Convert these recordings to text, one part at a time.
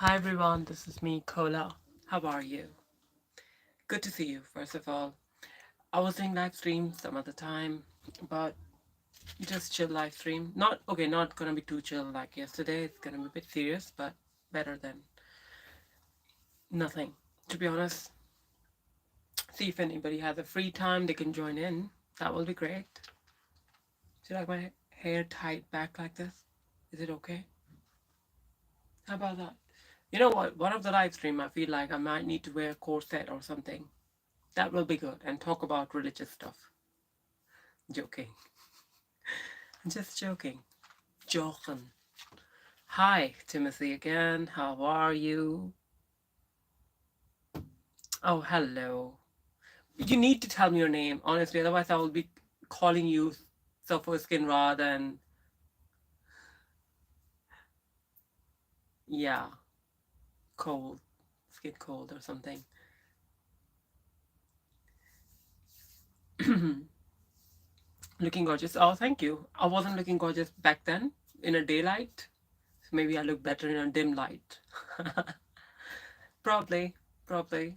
Hi everyone, this is me, Kola. How are you? Good to see you, first of all. I was doing live stream some other time, but just chill live stream. Not gonna be too chill like yesterday. It's gonna be a bit serious, but better than nothing. To be honest, see if anybody has a free time, they can join in. That will be great. Do you like my hair tied back like this? Is it okay? How about that? You know what? One of the live stream, I feel like I might need to wear a corset or something. That will be good and talk about religious stuff. Joking. Just joking. Jochen. Hi, Timothy again. How are you? Oh, hello. You need to tell me your name, honestly, otherwise I will be calling you Suffer Skin rather than, yeah, cold. Skin cold or something. Looking gorgeous. Oh, thank you. I wasn't looking gorgeous back then in a daylight. So maybe I look better in a dim light. Probably. Probably.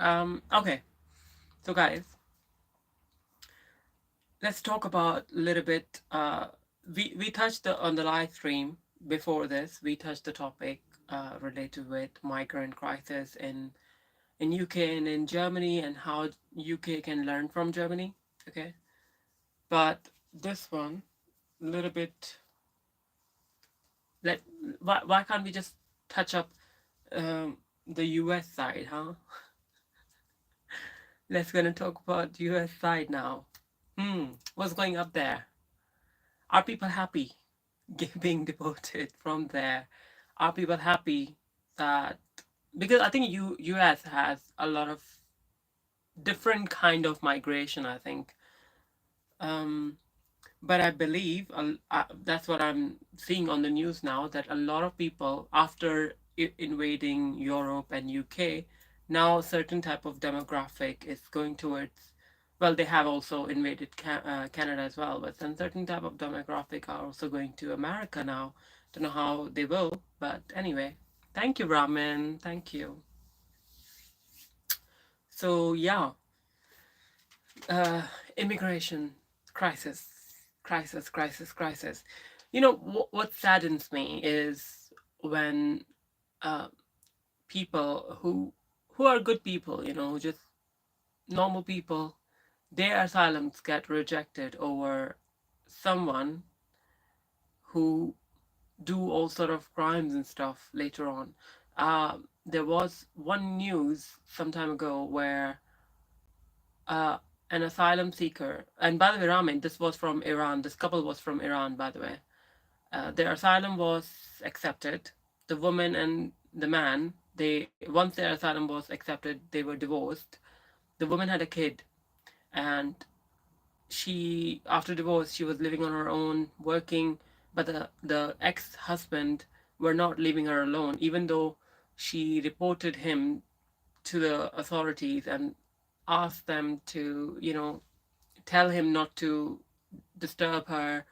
Okay. So guys, let's talk about a little bit. We touched on the live stream before this. We touched the topic related with migrant crisis in UK and in Germany and how UK can learn from Germany. Okay, but this one a little bit. Let why can't we just touch up the US side, huh? Let's gonna talk about US side now. What's going up there? Are people happy being deported from there? Are people happy that because I think US has a lot of different kind of migration, I think. Um, but I believe that's what I'm seeing on the news now that a lot of people after invading Europe and UK, now certain type of demographic is going towards. Well, they have also invaded Canada as well, but some certain type of demographic are also going to America now. Don't know how they will, but anyway. Thank you, Ramen. Thank you. So yeah, uh, immigration crisis, crisis. You know what saddens me is when uh, people who are good people, just normal people, their asylums get rejected over someone who do all sort of crimes and stuff later on. There was one news some time ago where uh, an asylum seeker, and by the way, Ramin, this was from Iran. This couple was from Iran, by the way. Their asylum was accepted. The woman and the man, they once their asylum was accepted, they were divorced. The woman had a kid, and she, after divorce, she was living on her own, working. But the ex husband were not leaving her alone, even though she reported him to the authorities and asked them to, tell him not to disturb her,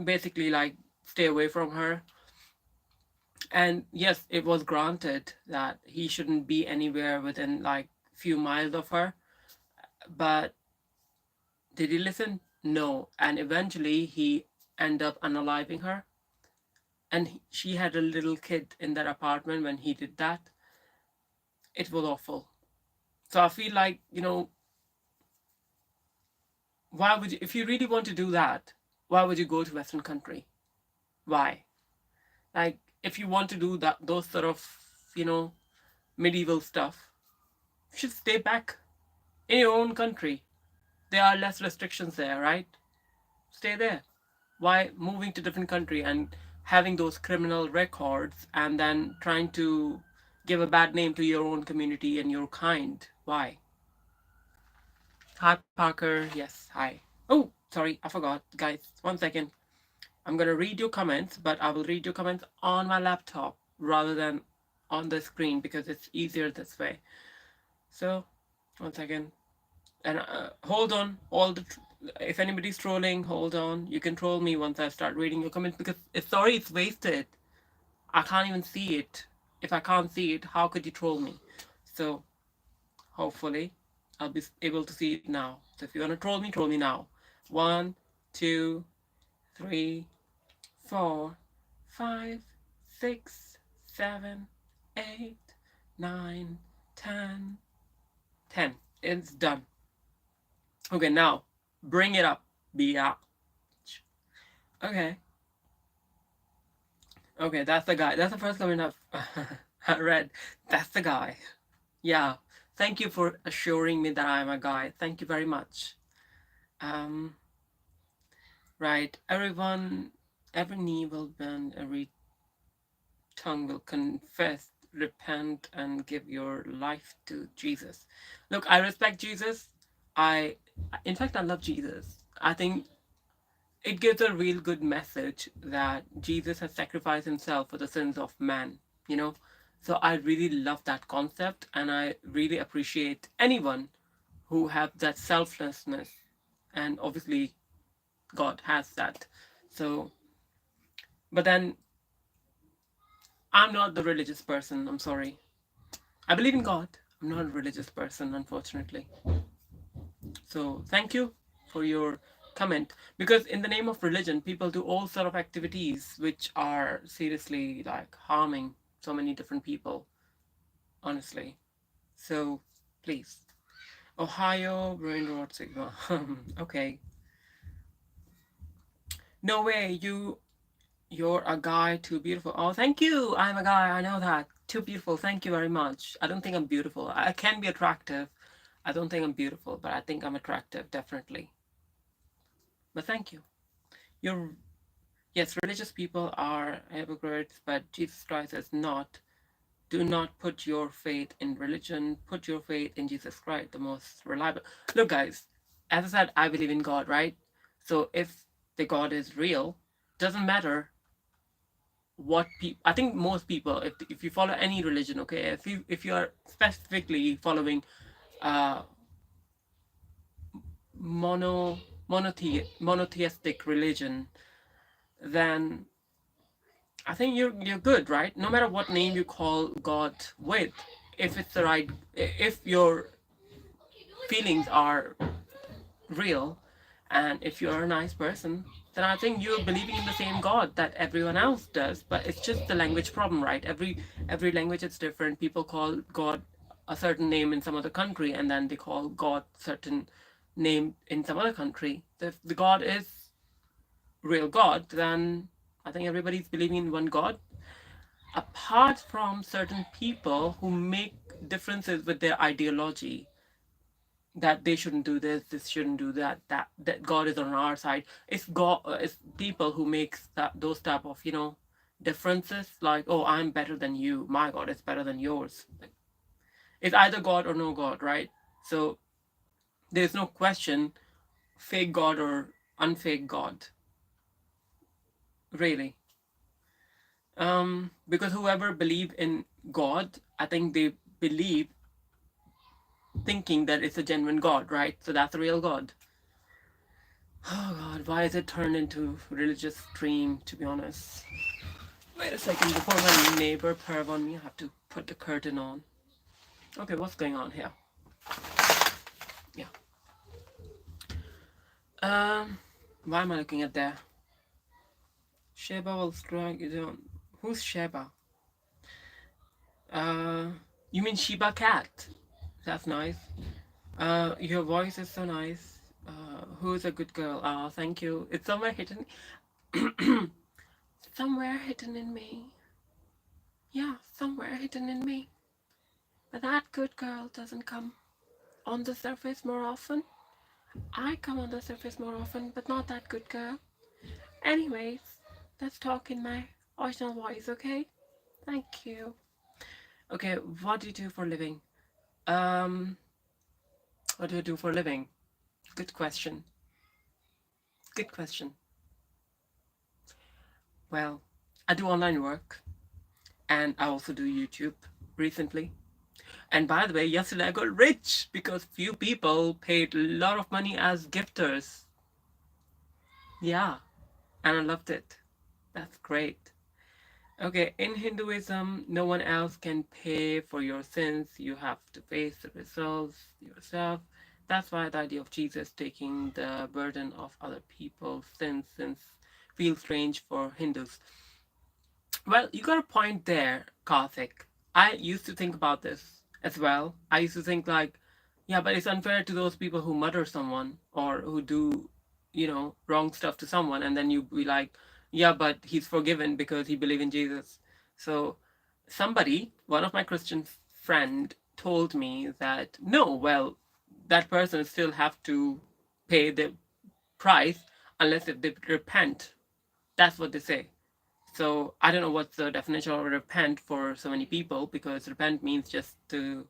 basically like stay away from her. And yes, it was granted that he shouldn't be anywhere within like few miles of her. But did he listen? No. And eventually he ended up unaliving her. And she had a little kid in that apartment when he did that. It was awful. So I feel like, why would you, if you really want to do that, why would you go to Western country? Why? Like, if you want to do that, those sort of, you know, medieval stuff, you should stay back in your own country. There are less restrictions there, right? Stay there. Why moving to different country and having those criminal records and then trying to give a bad name to your own community and your kind? Why? Hi, Parker. Yes, hi. Oh, sorry, I forgot. Guys, 1 second. I'm gonna read your comments, but I will read your comments on my laptop rather than on the screen because it's easier this way. So, 1 second. And hold on, if anybody's trolling, hold on. You can troll me once I start reading your comments because sorry, it's wasted. I can't even see it. If I can't see it, how could you troll me? So hopefully I'll be able to see it now. So if you want to troll me now. 1, 2, 3, 4, 5, 6, 7, 8, 9, 10. 10. It's done. Okay, now bring it up, biatch. Okay. Okay, that's the guy. That's the first comment I've read. That's the guy. Yeah. Thank you for assuring me that I'm a guy. Thank you very much. Um, right. Every knee will bend, every tongue will confess, repent, and give your life to Jesus. Look, I respect Jesus. In fact, I love Jesus. I think it gives a real good message that Jesus has sacrificed himself for the sins of man, you know? So I really love that concept, and I really appreciate anyone who have that selflessness, and obviously God has that. So, but then I'm not the religious person, I'm sorry. I believe in God. I'm not a religious person, unfortunately. So thank you for your comment. Because in the name of religion, people do all sort of activities which are seriously like harming so many different people, honestly. So please. Ohio, brain rot Sigma. Okay. No way, you're a guy too beautiful. Oh, thank you. I'm a guy, I know that. Too beautiful. Thank you very much. I don't think I'm beautiful. I can be attractive. I don't think I'm beautiful, but I think I'm attractive, definitely. But thank you. You're Yes, religious people are hypocrites, but Jesus Christ is not. Do not put your faith in religion. Put your faith in Jesus Christ, the most reliable. Look, guys, as I said, I believe in God, right? So if the God is real, doesn't matter what people. I think most people, if you follow any religion, okay, if you are specifically following uh monotheistic religion, then I think you're good, right? No matter what name you call God with, if it's the right, if your feelings are real, and if you're a nice person, then I think you're believing in the same God that everyone else does. But it's just the language problem, right? Every language is different. People call God a certain name in some other country, and then they call God certain name in some other country. So if the God is real God, then I think everybody's believing in one God, apart from certain people who make differences with their ideology, that they shouldn't do this shouldn't do that God is on our side. It's God, it's people who makes those type of differences, like, oh, I'm better than you, my God is better than yours. Like, it's either God or no God, right? So there's no question, fake God or unfake God, really. Because whoever believe in God, I think they believe thinking that it's a genuine God, right? So that's a real God. Oh God, why is it turned into religious stream, to be honest? Wait a second, before my neighbor perv on me, I have to put the curtain on. Okay, what's going on here? Yeah. Why am I looking at there? Sheba will strike you down. Who's Sheba? Uh, you mean Sheba Cat? That's nice. Your voice is so nice. Who's a good girl? Oh, thank you. It's somewhere hidden. Somewhere hidden in me. Yeah, somewhere hidden in me. But that good girl doesn't come on the surface more often. I come on the surface more often, but not that good girl. Anyways, let's talk in my original voice, okay? Thank you. Okay, what do you do for a living? Um, what do you do for a living? Good question. Good question. Well, I do online work, and I also do YouTube recently. And by the way, yesterday I got rich because few people paid a lot of money as gifters. Yeah, and I loved it. That's great. Okay, in Hinduism, no one else can pay for your sins. You have to face the results yourself. That's why the idea of Jesus taking the burden of other people's sins feels strange for Hindus. Well, you got a point there, Karthik. I used to think about this as well. I used to think like, yeah, but it's unfair to those people who murder someone or who do, wrong stuff to someone, and then you be like, yeah, but he's forgiven because he believed in Jesus. So one of my Christian friend, told me that no, well, that person still have to pay the price unless if they repent. That's what they say. So I don't know what's the definition of repent for so many people, because repent means just to,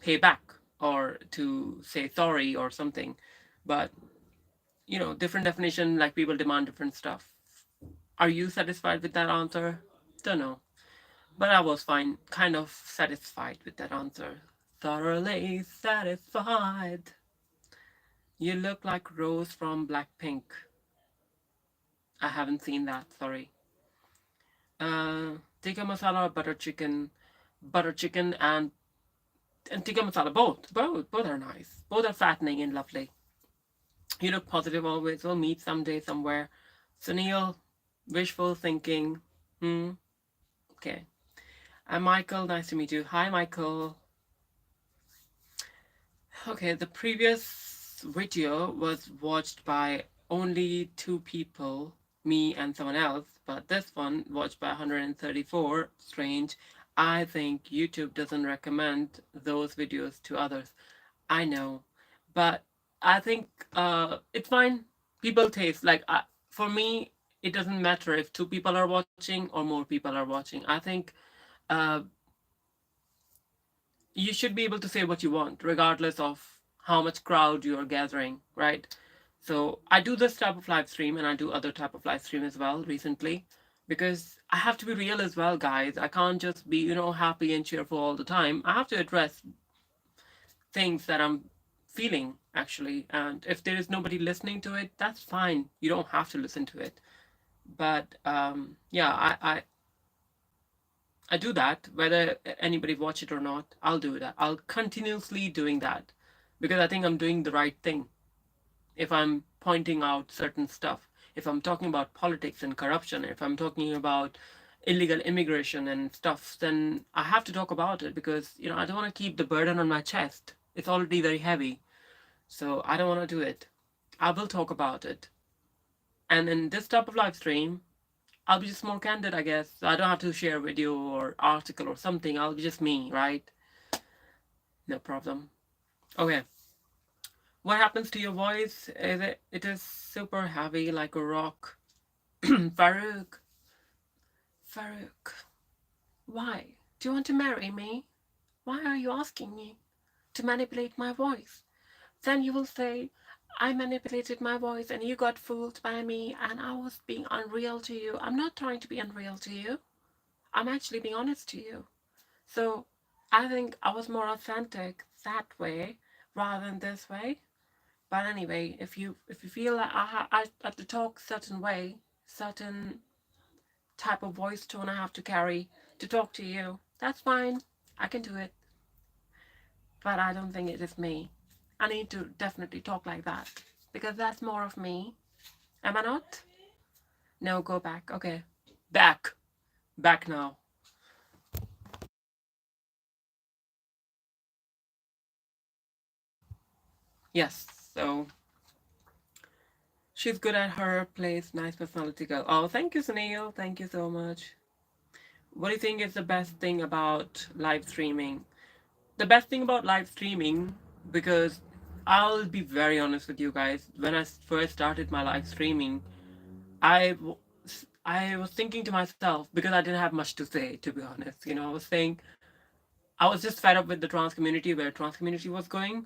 pay back or to say sorry or something. But, different definition, like people demand different stuff. Are you satisfied with that answer? Don't know. But I was fine, kind of satisfied with that answer. Thoroughly satisfied. You look like Rose from Blackpink. I haven't seen that, sorry. Tikka masala or butter chicken and tikka masala. Both are nice. Both are fattening and lovely. You look positive always. We'll meet someday somewhere. Sunil, wishful thinking. Hmm. Okay. I'm Michael. Nice to meet you. Hi, Michael. Okay, the previous video was watched by only two people, me and someone else, but this one watched by 134. Strange. I think YouTube doesn't recommend those videos to others. I know, but I think it's fine. People taste like for me, it doesn't matter if two people are watching or more people are watching. I think uh, you should be able to say what you want, regardless of how much crowd you are gathering, right? So I do this type of live stream, and I do other type of live stream as well recently, because I have to be real as well, guys. I can't just be, happy and cheerful all the time. I have to address things that I'm feeling actually, and if there is nobody listening to it, that's fine. You don't have to listen to it. But yeah, I do that, whether anybody watch it or not. I'll do that. I'll continuously doing that, because I think I'm doing the right thing. If I'm pointing out certain stuff, if I'm talking about politics and corruption, if I'm talking about illegal immigration and stuff, then I have to talk about it, because I don't want to keep the burden on my chest. It's already very heavy, so I don't want to do it. I will talk about it, and in this type of live stream, I'll be just more candid, I guess. I don't have to share a video or article or something. I'll be just me, right? No problem. Okay. What happens to your voice? It is super heavy like a rock. Farouk. Farouk. Why? Do you want to marry me? Why are you asking me to manipulate my voice? Then you will say, I manipulated my voice and you got fooled by me and I was being unreal to you. I'm not trying to be unreal to you. I'm actually being honest to you. So I think I was more authentic that way rather than this way. But anyway, if you feel like I have to talk certain way, certain type of voice tone I have to carry to talk to you, that's fine. I can do it. But I don't think it is me. I need to definitely talk like that, because that's more of me. Am I not? No, go back. Okay. Back. Back now. Yes. So she's good at her place. Nice personality girl. Oh, thank you, Sunil. Thank you so much. What do you think is the best thing about live streaming? The best thing about live streaming, because I'll be very honest with you guys, when I first started my live streaming, I was thinking to myself, because I didn't have much to say, to be honest. I was just fed up with the trans community, where trans community was going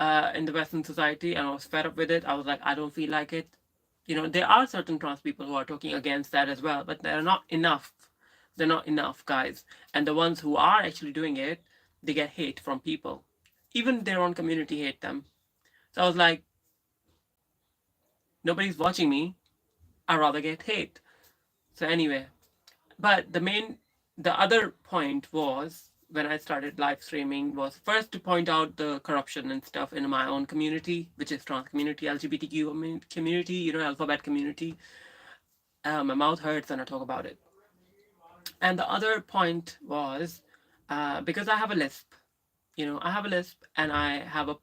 in the Western society, and I was fed up with it. I was like, I don't feel like it. There are certain trans people who are talking against that as well, but they're not enough. They're not enough, guys. And the ones who are actually doing it, they get hate from people. Even their own community hate them. So I was like, nobody's watching me. I'd rather get hate. So anyway, But the other point was when I started live streaming was first to point out the corruption and stuff in my own community, which is trans community, LGBTQ community, alphabet community. My mouth hurts when I talk about it. And the other point was because I have a lisp, I have a lisp and I have a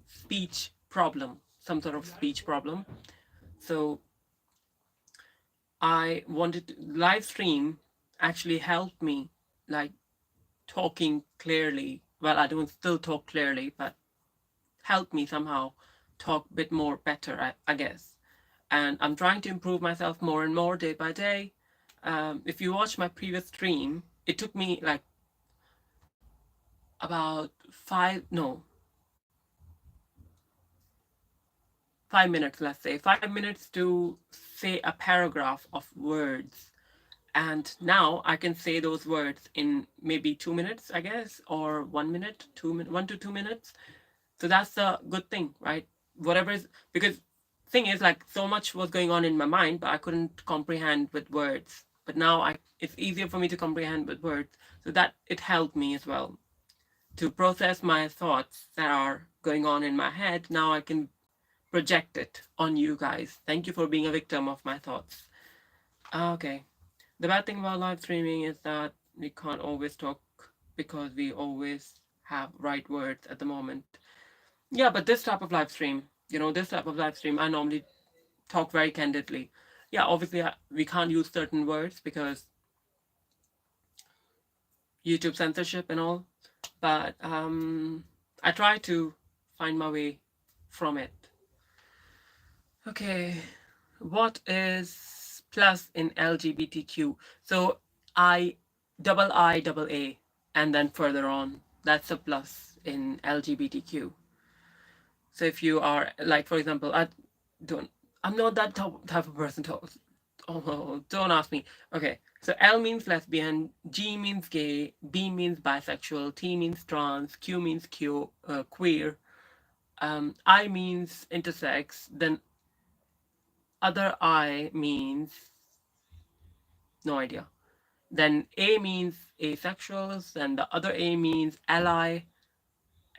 speech problem, some sort of speech problem. So I wanted to, live stream actually helped me like talking clearly. Well, I don't still talk clearly, but help me somehow talk a bit more better, I guess. And I'm trying to improve myself more and more day by day. If you watch my previous stream, it took me like about 5 minutes, let's say 5 minutes to say a paragraph of words. And now I can say those words in maybe 2 minutes, I guess, or 1 minute, 1 to 2 minutes. So that's a good thing, right? Whatever is, because thing is like so much was going on in my mind, but I couldn't comprehend with words. But now it's easier for me to comprehend with words. So that it helped me as well to process my thoughts that are going on in my head. Now I can project it on you guys. Thank you for being a victim of my thoughts. Okay. The bad thing about live streaming is that we can't always talk because we always have right words at the moment. Yeah, but this type of live stream, this type of live stream, I normally talk very candidly. Yeah, obviously we can't use certain words because YouTube censorship and all, but I try to find my way from it. Okay, what is plus in LGBTQ? So I double A, and then further on, that's a plus in LGBTQ. So if you are like, for example, don't, I'm not that type of person to, oh, don't ask me. Okay, so L means lesbian, G means gay, B means bisexual, T means trans, Q means queer, I means intersex, then other I means no idea. Then A means asexuals, then the other A means ally,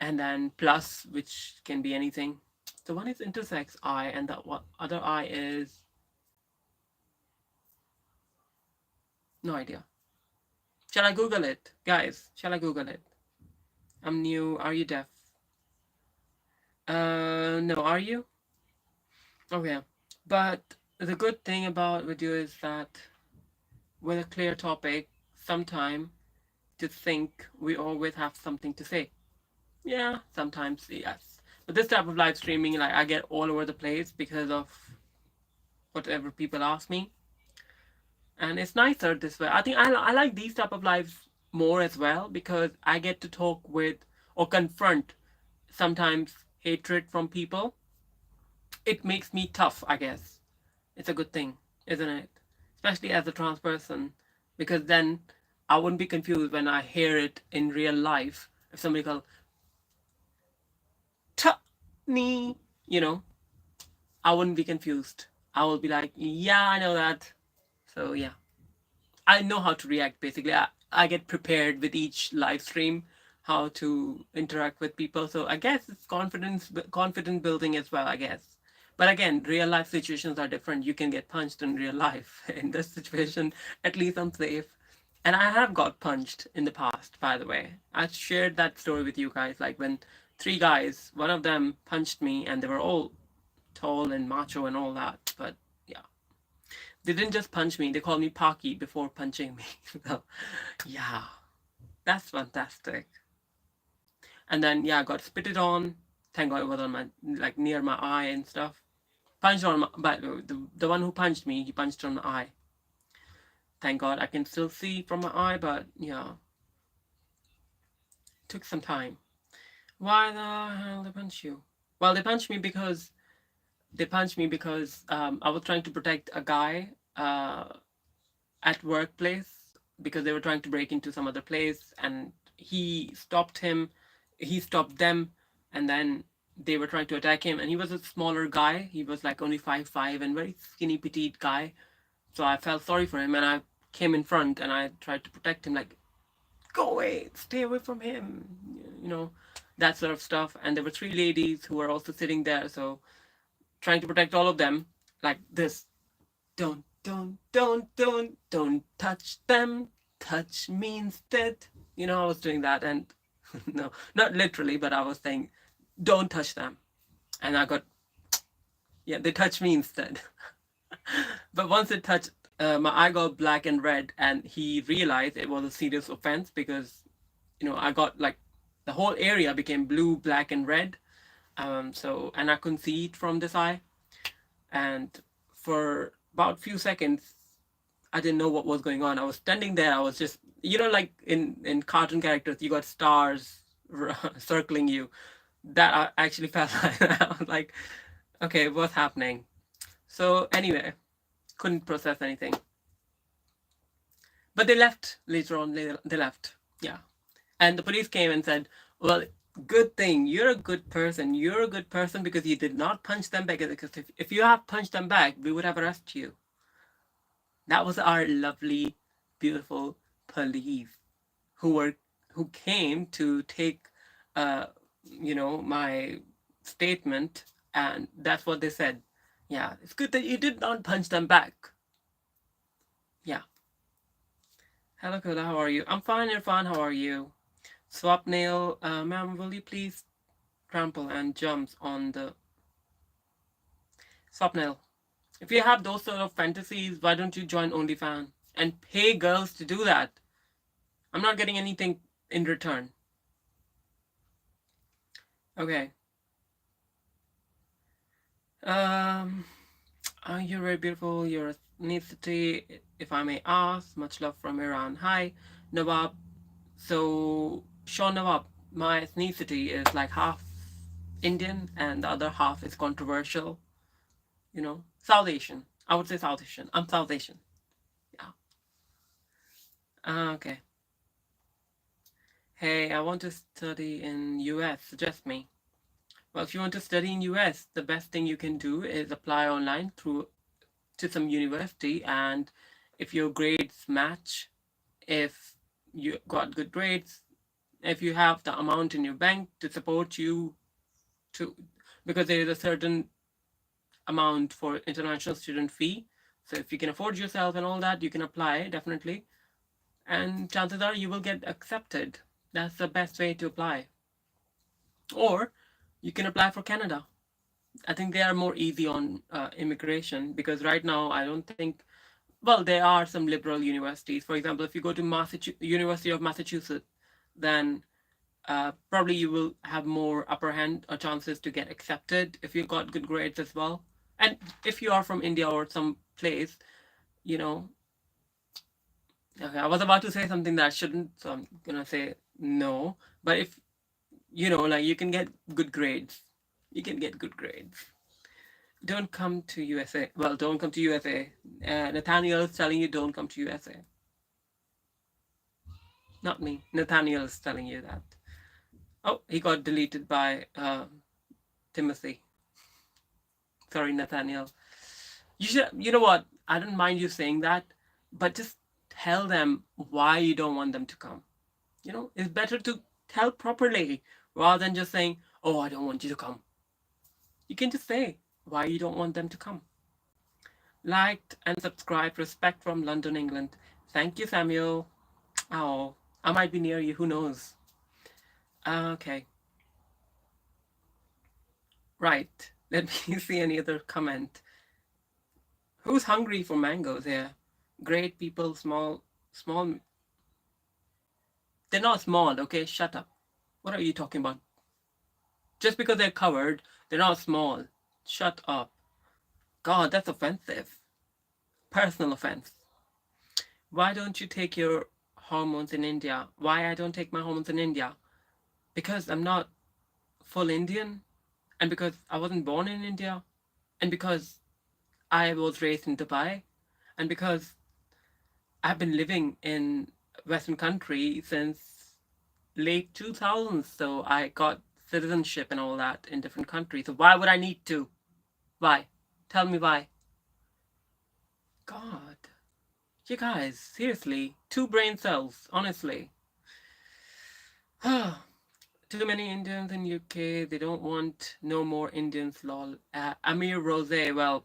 and then plus, which can be anything. So one is intersex I, and the other I is no idea. Shall I Google it, guys? Shall I Google it? I'm new. Are you deaf? No. Are you? Okay. But the good thing about video is that with a clear topic, sometime to think, we always have something to say. Yeah, sometimes yes. But this type of live streaming, like I get all over the place because of whatever people ask me, and it's nicer this way. I think I like these type of lives more as well because I get to talk with or confront sometimes hatred from people. It makes me tough, I guess. It's a good thing, isn't it? Especially as a trans person, because then I wouldn't be confused when I hear it in real life. If somebody called Tani, you know, I wouldn't be confused. I will be like, yeah, I know that. So yeah, I know how to react. Basically, I get prepared with each live stream how to interact with people. So I guess it's confident building as well, I guess. But again, real life situations are different. You can get punched in real life. In this situation, at least I'm safe. And I have got punched in the past, by the way. I shared that story with you guys. Like when three guys, one of them punched me, and they were all tall and macho and all that. But yeah, they didn't just punch me, they called me Pocky before punching me. So, yeah, that's fantastic. And then, yeah, I got spitted on. Thank God it was on my, like, near my eye and stuff. Punched on my, but the one who punched me, he punched on my eye. Thank God I can still see from my eye, but yeah, took some time. Why the hell they punch you? Well, they punched me because I was trying to protect a guy at workplace because they were trying to break into some other place, and he stopped them, and then they were trying to attack him, and he was a smaller guy. He was like only 5'5" and very skinny petite guy. So I felt sorry for him, and I came in front, and I tried to protect him, like, go away, stay away from him, you know, that sort of stuff. And there were three ladies who were also sitting there, so trying to protect all of them, like this. Don't touch them. Touch me instead. You know, I was doing that, and no, not literally, but I was saying, don't touch them. And I got, yeah, they touched me instead. But once it touched, my eye got black and red, and he realized it was a serious offense because, I got like the whole area became blue, black, and red. And I couldn't see it from this eye. And for about few seconds, I didn't know what was going on. I was standing there. I was just, like in cartoon characters, you got stars circling you. That I actually felt like I was like, okay, what's happening? So anyway, couldn't process anything. But they left later on. They left. Yeah. And the police came and said, well, good thing. You're a good person. You're a good person because you did not punch them back. Because if you have punched them back, we would have arrested you. That was our lovely, beautiful police who came to take, my statement, and that's what they said. Yeah, it's good that you did not punch them back. Yeah. Hello, Kola, how are you? I'm fine, Irfan, how are you? Swapnail, ma'am, will you please trample and jumps on the... Swapnail, if you have those sort of fantasies, why don't you join OnlyFans and pay girls to do that? I'm not getting anything in return. Okay. You're very beautiful. Your ethnicity, if I may ask. Much love from Iran. Hi, Nawab. So, Sean Nawab, my ethnicity is like half Indian and the other half is controversial. South Asian. I would say South Asian. I'm South Asian. Yeah. Okay. Hey, I want to study in US. Suggest me. Well, if you want to study in US, the best thing you can do is apply online to some university, and if your grades match, if you got good grades, if you have the amount in your bank to support you to, because there is a certain amount for international student fee. So if you can afford yourself and all that, you can apply definitely, and chances are you will get accepted. That's the best way to apply. Or you can apply for Canada. I think they are more easy on immigration, because right now I don't think, well, there are some liberal universities. For example, if you go to University of Massachusetts, then probably you will have more upper hand or chances to get accepted if you got good grades as well. And if you are from India or some place, you know, okay, I was about to say something that I shouldn't, so I'm gonna say no. But if like you can get good grades, you can get good grades. Don't come to USA. Well, don't come to USA. Nathaniel is telling you don't come to USA. Not me. Nathaniel is telling you that. Oh, he got deleted by Timothy. Sorry, Nathaniel. You should. You know what? I don't mind you saying that, but just tell them why you don't want them to come. It's better to tell properly rather than just saying, "Oh, I don't want you to come." You can just say why you don't want them to come. Liked and subscribed. Respect from London, England. Thank you, Samuel. Oh, I might be near you. Who knows? Okay. Right. Let me see any other comment. Who's hungry for mangoes here? Great people, small. They're not small, okay? Shut up. What are you talking about? Just because they're covered, they're not small. Shut up. God, that's offensive. Personal offense. Why don't you take your hormones in India? Why I don't take my hormones in India? Because I'm not full Indian, and because I wasn't born in India, and because I was raised in Dubai, and because I've been living in Western country since late 2000s, so I got citizenship and all that in different countries. So why would I need to? Why? Tell me why. God. You guys, seriously, two brain cells, honestly. Too many Indians in UK. They don't want no more Indians. Lol. Amir Rose. Well,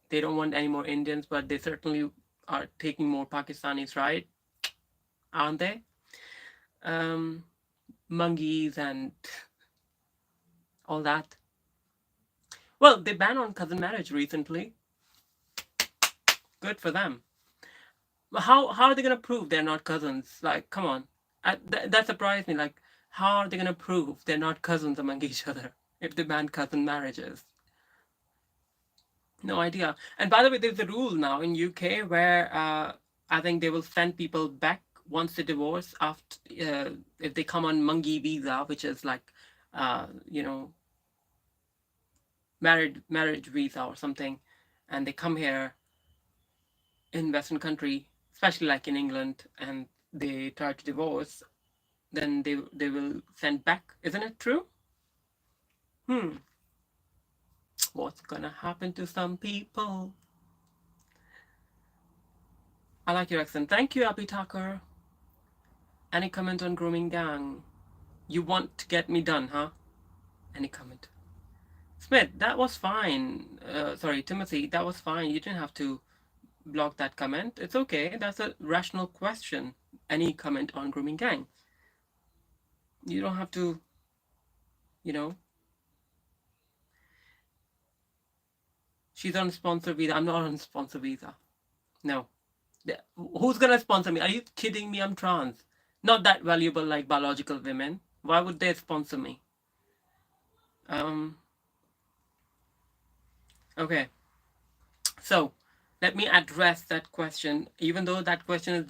they don't want any more Indians, but they certainly are taking more Pakistanis, right? Aren't they? Um, Monkeys and all that. Well, they banned on cousin marriage recently. Good for them. How are they gonna prove they're not cousins? Like, come on. That surprised me. Like, how are they gonna prove they're not cousins among each other if they ban cousin marriages? No idea. And by the way, there's a rule now in UK where I think they will send people back once they divorce after if they come on Mangi visa, which is like you know, marriage visa or something, and they come here in Western country, especially like in England, and they try to divorce, then they will send back. Isn't it true? Hmm. What's gonna happen to some people? I like your accent. Thank you, Abby Tucker. Any comment on grooming gang? You want to get me done, huh? Any comment? Smith, that was fine. Sorry, Timothy, that was fine. You didn't have to block that comment. It's okay. That's a rational question. Any comment on grooming gang? You don't have to, you know. She's on sponsor visa. I'm not on sponsor visa. No. Who's gonna sponsor me? Are you kidding me? I'm trans. Not that valuable like biological women. Why would they sponsor me? Um. Okay. So, let me address that question. Even though that question is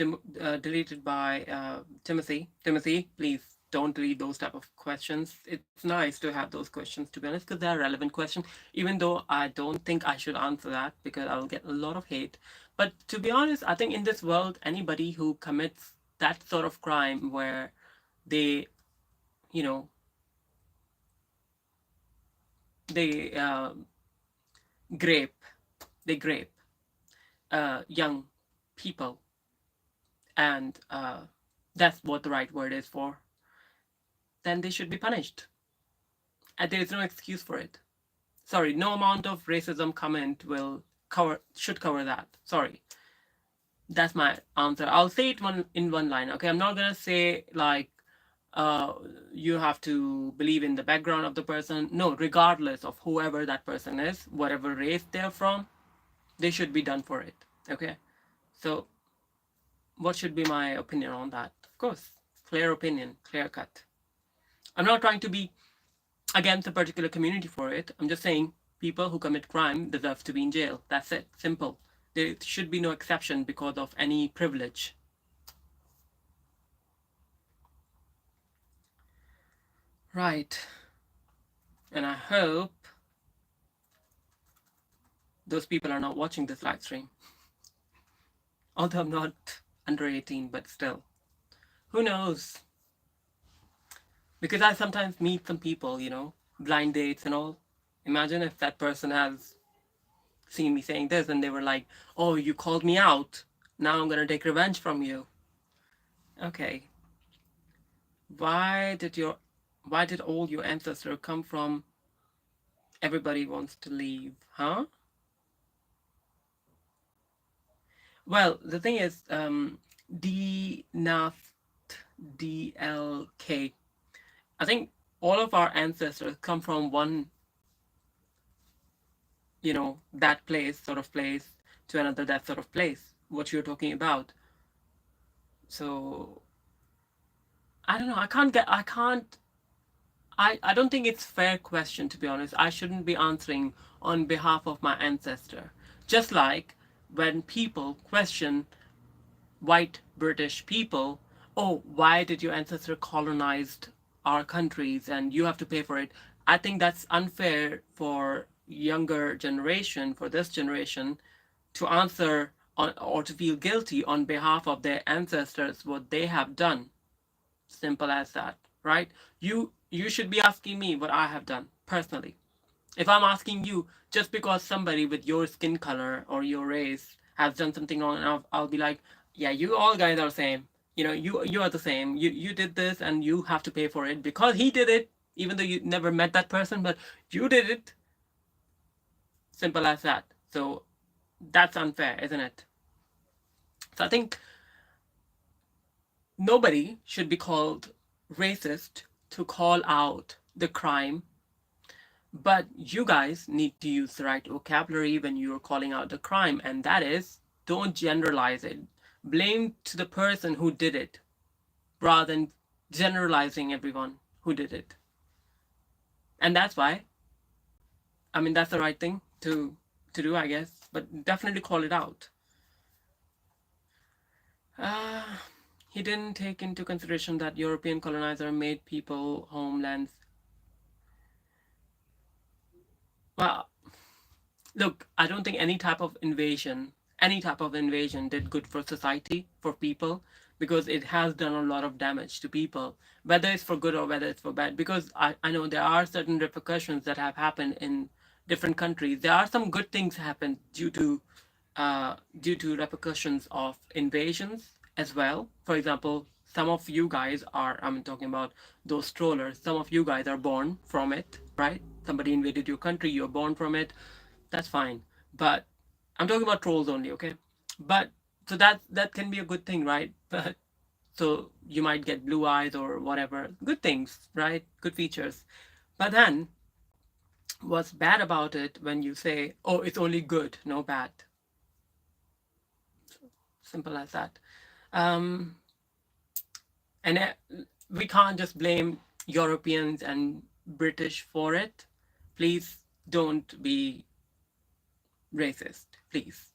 deleted by Timothy. Timothy, please don't delete those type of questions. It's nice to have those questions, to be honest, because they're relevant questions. Even though I don't think I should answer that because I'll get a lot of hate. But to be honest, I think in this world, anybody who commits that sort of crime where they, you know, they grape, they grape young people, and that's what the right word is for, then they should be punished. And there is no excuse for it. Sorry, no amount of racism comment will should cover that. Sorry. That's my answer. I'll say it in one line. Okay, I'm not gonna say like uh you have to believe in the background of the person. No, regardless of whoever that person is, whatever race they're from, they should be done for it. Okay? So what should be my opinion on that? Of course, clear opinion, clear cut. I'm not trying to be against a particular community for it. I'm just saying people who commit crime deserve to be in jail. That's it. Simple. There should be no exception because of any privilege. Right. And I hope those people are not watching this live stream. Although I'm not under 18, but still. Who knows? Because I sometimes meet some people, blind dates and all. Imagine if that person has seen me saying this and they were like, oh, you called me out. Now I'm going to take revenge from you. Okay. Why did all your ancestors come from everybody wants to leave, huh? Well, the thing is, DLK. I think all of our ancestors come from one, that place, sort of place, to another, that sort of place, what you're talking about. So, I don't know. I don't think it's a fair question, to be honest. I shouldn't be answering on behalf of my ancestor. Just like when people question white British people, oh, why did your ancestor colonized our countries and you have to pay for it? I think that's unfair for younger generation, for this generation, to answer on, or to feel guilty on behalf of their ancestors what they have done. Simple as that, right? You should be asking me what I have done personally. If I'm asking you just because somebody with your skin color or your race has done something wrong, and I'll be like, yeah, you all guys are same. You are the same. You did this, and you have to pay for it because he did it, even though you never met that person, but you did it. Simple as that. So that's unfair, isn't it? So I think nobody should be called racist to call out the crime, but you guys need to use the right vocabulary when you're calling out the crime, and that is, don't generalize it. Blame to the person who did it rather than generalizing everyone who did it. And that's why, I mean, that's the right thing to do, I guess, but definitely call it out. Uh, he didn't take into consideration that European colonizer made people homelands. Well, look, I don't think any type of invasion did good for society, for people, because it has done a lot of damage to people, whether it's for good or whether it's for bad. Because I know there are certain repercussions that have happened in different countries. There are some good things happen due to repercussions of invasions as well. For example, some of you guys are, I'm talking about those strollers, some of you guys are born from it, right? Somebody invaded your country, you're born from it. That's fine. But I'm talking about trolls only, okay? But so that can be a good thing, right? But so you might get blue eyes or whatever. Good things, right? Good features. But then what's bad about it when you say, oh, it's only good, no bad? Simple as that. Um, and we can't just blame Europeans and British for it. Please don't be racist, please.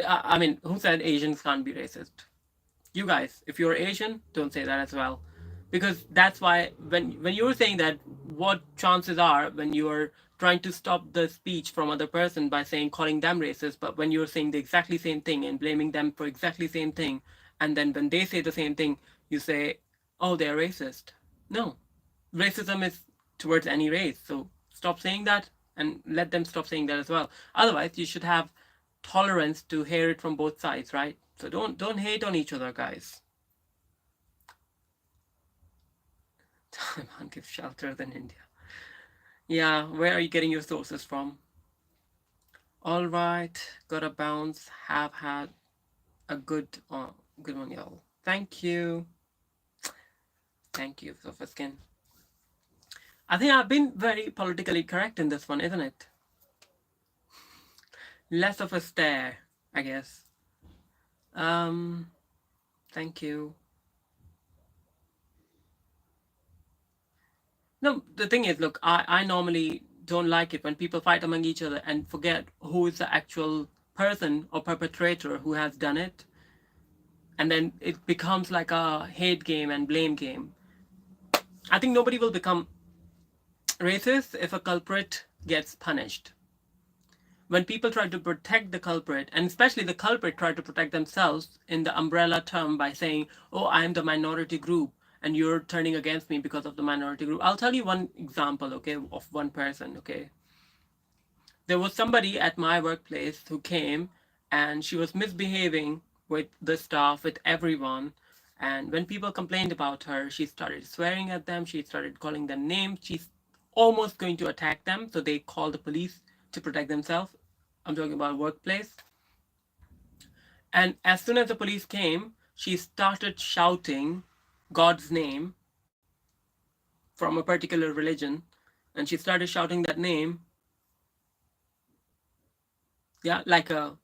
I mean, who said Asians can't be racist? You guys, if you're Asian, don't say that as well, because that's why when you're saying that, what chances are when you're trying to stop the speech from other person by saying, calling them racist, but when you're saying the exactly same thing and blaming them for exactly same thing, and then when they say the same thing, you say, oh, they're racist. No, racism is towards any race, so stop saying that and let them stop saying that as well. Otherwise, you should have tolerance to hear it from both sides, right? So don't hate on each other, guys. Taliban gives shelter than India. Yeah, where are you getting your sources from? All right, gotta bounce. Have had a good one, y'all. Thank you. Thank you, Sofa Skin. I think I've been very politically correct in this one, isn't it? Less of a stare, I guess. Um, thank you. No, the thing is, look, I normally don't like it when people fight among each other and forget who is the actual person or perpetrator who has done it. And then it becomes like a hate game and blame game. I think nobody will become racist if a culprit gets punished. When people try to protect the culprit, and especially the culprit try to protect themselves in the umbrella term by saying, oh, I'm the minority group and you're turning against me because of the minority group. I'll tell you one example, okay, of one person, okay. There was somebody at my workplace who came and she was misbehaving with the staff, with everyone. And when people complained about her, she started swearing at them. She started calling them names. She's almost going to attack them. So they called the police to protect themselves. I'm talking about workplace. And as soon as the police came, she started shouting God's name from a particular religion. And she started shouting that name, yeah, like a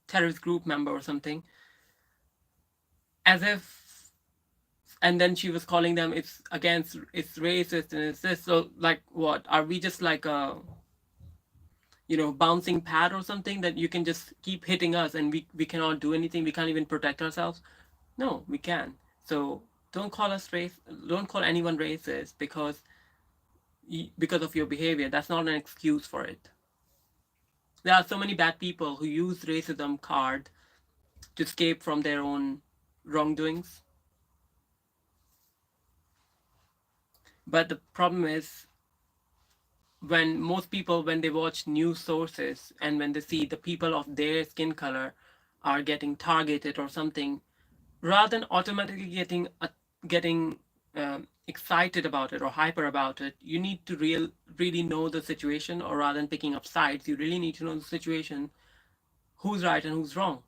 terrorist group member or something, as if, and then she was calling them, it's racist and it's this. So like, what are we, just like a bouncing pad or something that you can just keep hitting us and we cannot do anything, we can't even protect ourselves? No, we can. So don't call anyone racist because of your behavior. That's not an excuse for it. There are so many bad people who use racism card to escape from their own wrongdoings. But the problem is, when most people, when they watch news sources and when they see the people of their skin color are getting targeted or something, rather than automatically getting excited about it or hyper about it, you need to really know the situation, or rather than picking up sides, you really need to know the situation, who's right and who's wrong.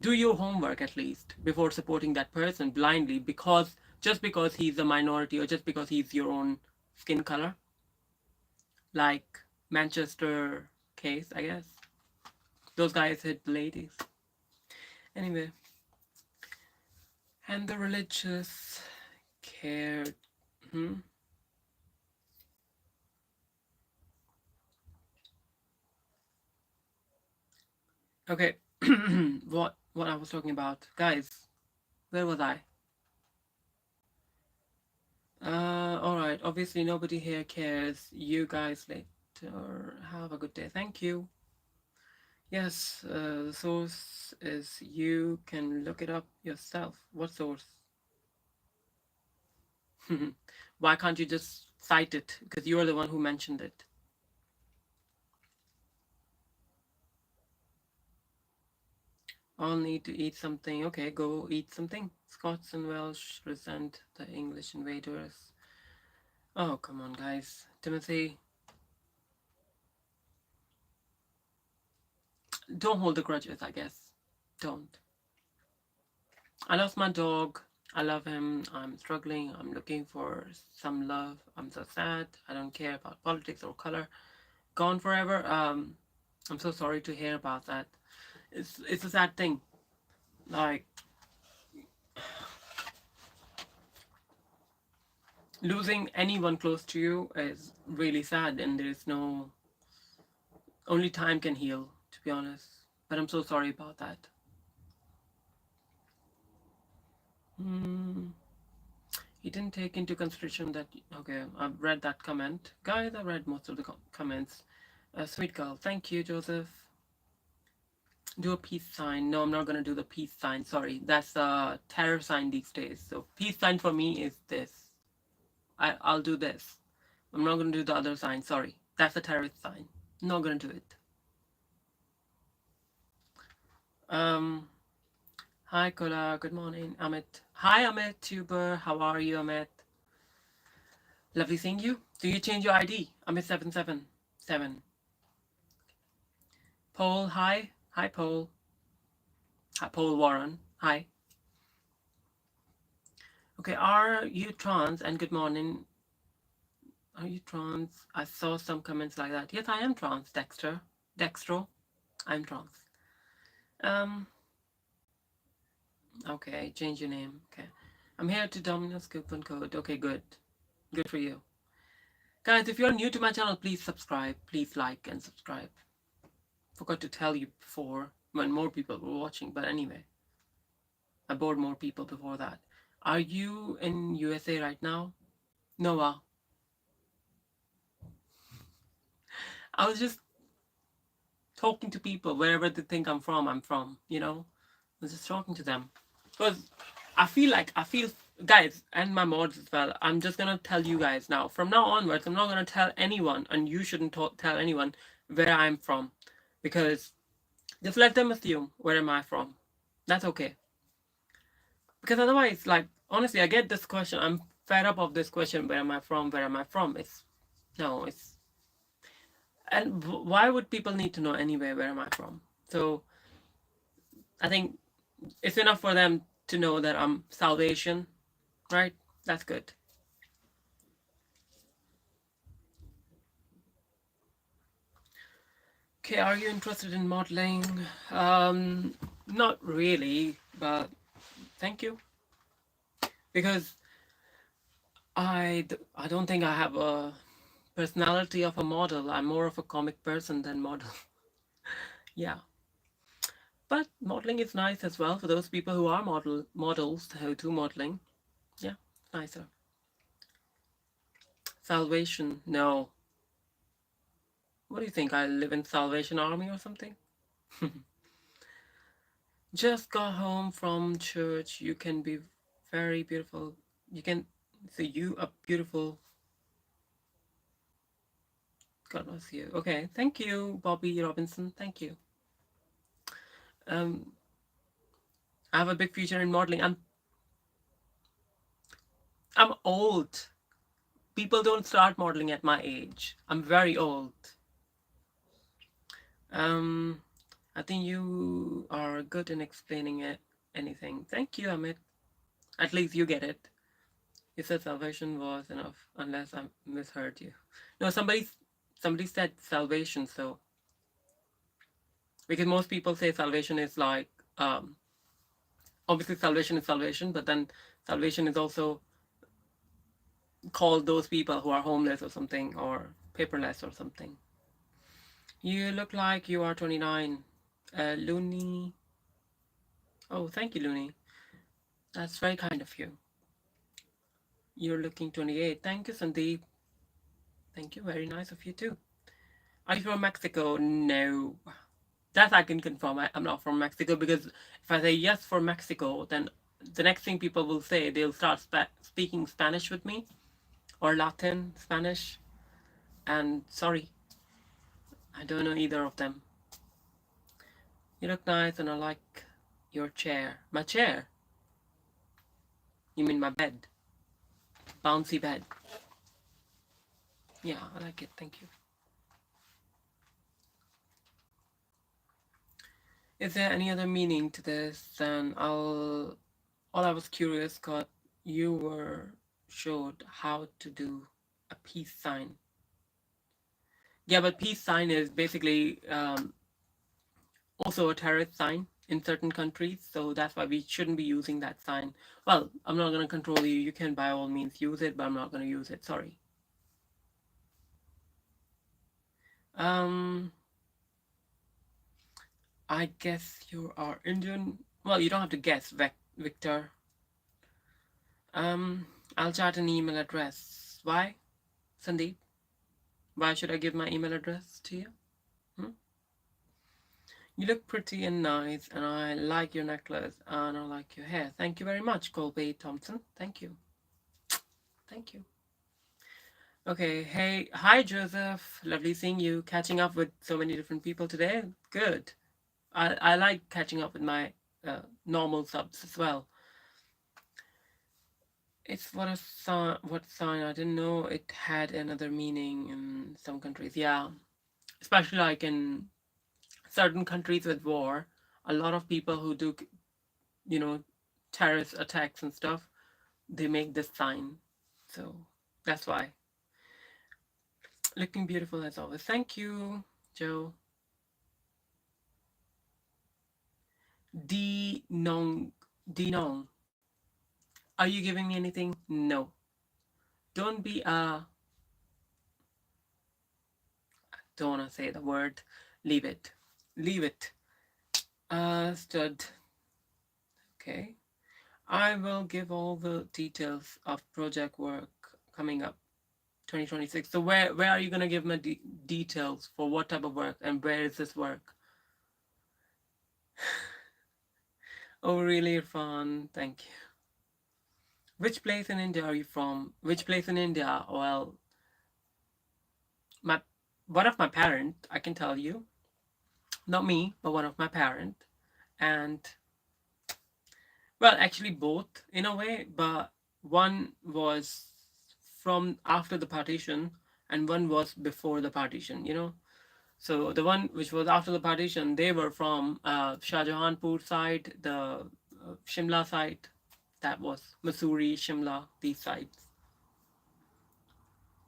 Do your homework at least before supporting that person blindly, because just because he's a minority or just because he's your own skin color, like Manchester case, I guess. Those guys hit the ladies. Anyway, and the religious care. Hmm? Okay, what I was talking about, guys. Where was I? All right. Obviously, nobody here cares. You guys later. Have a good day. Thank you. Yes, the source is, you can look it up yourself. What source? Why can't you just cite it? Because you're the one who mentioned it. All need to eat something. Okay, go eat something. Scots and Welsh resent the English invaders. Oh, come on, guys. Timothy, don't hold the grudges, I guess. Don't. I lost my dog. I love him. I'm struggling. I'm looking for some love. I'm so sad. I don't care about politics or color. Gone forever. I'm so sorry to hear about that. It's a sad thing. Like, losing anyone close to you is really sad, and there's no, only time can heal, to be honest. But I'm so sorry about that. Hmm. He didn't take into consideration that. Okay, I've read that comment. Guys, I read most of the comments. Sweet girl. Thank you, Joseph. Do a peace sign. No, I'm not going to do the peace sign. Sorry. That's a terror sign these days. So, peace sign for me is this. I'll do this. I'm not going to do the other sign. Sorry. That's a terrorist sign. Not going to do it. Um, Hi, Kola. Good morning, Amit. Hi, Amit Tuber. How are you, Amit? Lovely seeing you. Do you change your ID? Amit777. Paul, hi. Hi, Paul. Hi, Paul Warren. Hi. Okay, are you trans? And good morning. Are you trans? I saw some comments like that. Yes, I am trans, Dexter. Dextro. I'm trans. Um, okay, change your name. Okay. I'm here to Domino's coupon code. Okay, good. Good for you. Guys, if you're new to my channel, please subscribe. Please like and subscribe. Forgot to tell you before when more people were watching, but anyway, I bored more people before that. Are you in USA right now? Noah. I was just talking to people wherever they think I'm from, you know? I was just talking to them. Because I feel, guys, and my mods as well, I'm just gonna tell you guys now. From now onwards, I'm not gonna tell anyone, and you shouldn't tell anyone where I'm from. Because just let them assume where am I from. That's okay. Because otherwise, like, honestly, I get this question. I'm fed up of this question. Where am I from? Where am I from? It's, no, it's, and why would people need to know anyway where am I from? So I think it's enough for them to know that I'm South Asian, right? That's good. Okay, are you interested in modeling? Not really, but thank you. Because I don't think I have a personality of a model. I'm more of a comic person than model. Yeah. But modeling is nice as well for those people who are models who do modeling. Yeah, nicer. Salvation, no. What do you think? I live in Salvation Army or something? Just got home from church. You can be very beautiful. You can see you a beautiful. God bless you. Okay, thank you, Bobby Robinson. Thank you. Um, I have a big future in modeling. I'm old. People don't start modeling at my age. I'm very old. Um, I think you are good in explaining it. Anything. Thank you, Amit. At least you get it. You said salvation was enough, unless I misheard you. No, somebody said salvation. So because most people say salvation is like obviously salvation is salvation, but then salvation is also called those people who are homeless or something or paperless or something. You look like you are 29. Looney. Oh, thank you, Looney. That's very kind of you. You're looking 28. Thank you, Sandeep. Thank you. Very nice of you, too. Are you from Mexico? No. That I can confirm. I'm not from Mexico because if I say yes for Mexico, then the next thing people will say, they'll start speaking Spanish with me or Latin, Spanish. And sorry, I don't know either of them. You look nice and I like your chair. My chair? You mean my bed? Bouncy bed. Yeah, I like it. Thank you. Is there any other meaning to this? Then all I was curious, Scott, you were showed how to do a peace sign. Yeah, but peace sign is basically also a terrorist sign in certain countries, so that's why we shouldn't be using that sign. Well, I'm not going to control you. You can by all means use it, but I'm not going to use it. Sorry. Um, I guess you are Indian. Well, you don't have to guess, Victor. I'll chat an email address. Why, Sandeep? Why should I give my email address to you? Hmm? You look pretty and nice, and I like your necklace, and I like your hair. Thank you very much, Colby Thompson. Thank you. Thank you. Okay, hey, hi, Joseph. Lovely seeing you. Catching up with so many different people today. Good. I like catching up with my normal subs as well. It's what a sign. What sign? I didn't know it had another meaning in some countries. Yeah, especially like in certain countries with war, a lot of people who do, you know, terrorist attacks and stuff, they make this sign. So that's why. Looking beautiful as always. Thank you, Joe. D Nong. Are you giving me anything? No. Don't be a. Don't wanna say the word. Leave it. Leave it. Stud. Okay. I will give all the details of project work coming up 2026. So where are you going to give me details for what type of work and where is this work? Oh, really fun. Thank you. Which place in India are you from? Which place in India? Well, my one of my parent, I can tell you. Not me, but one of my parent. And well, actually both in a way, but one was from after the partition and one was before the partition, you know. So the one which was after the partition, they were from Shah Jahanpur side, the Shimla side, that was Missouri, Shimla, these sides.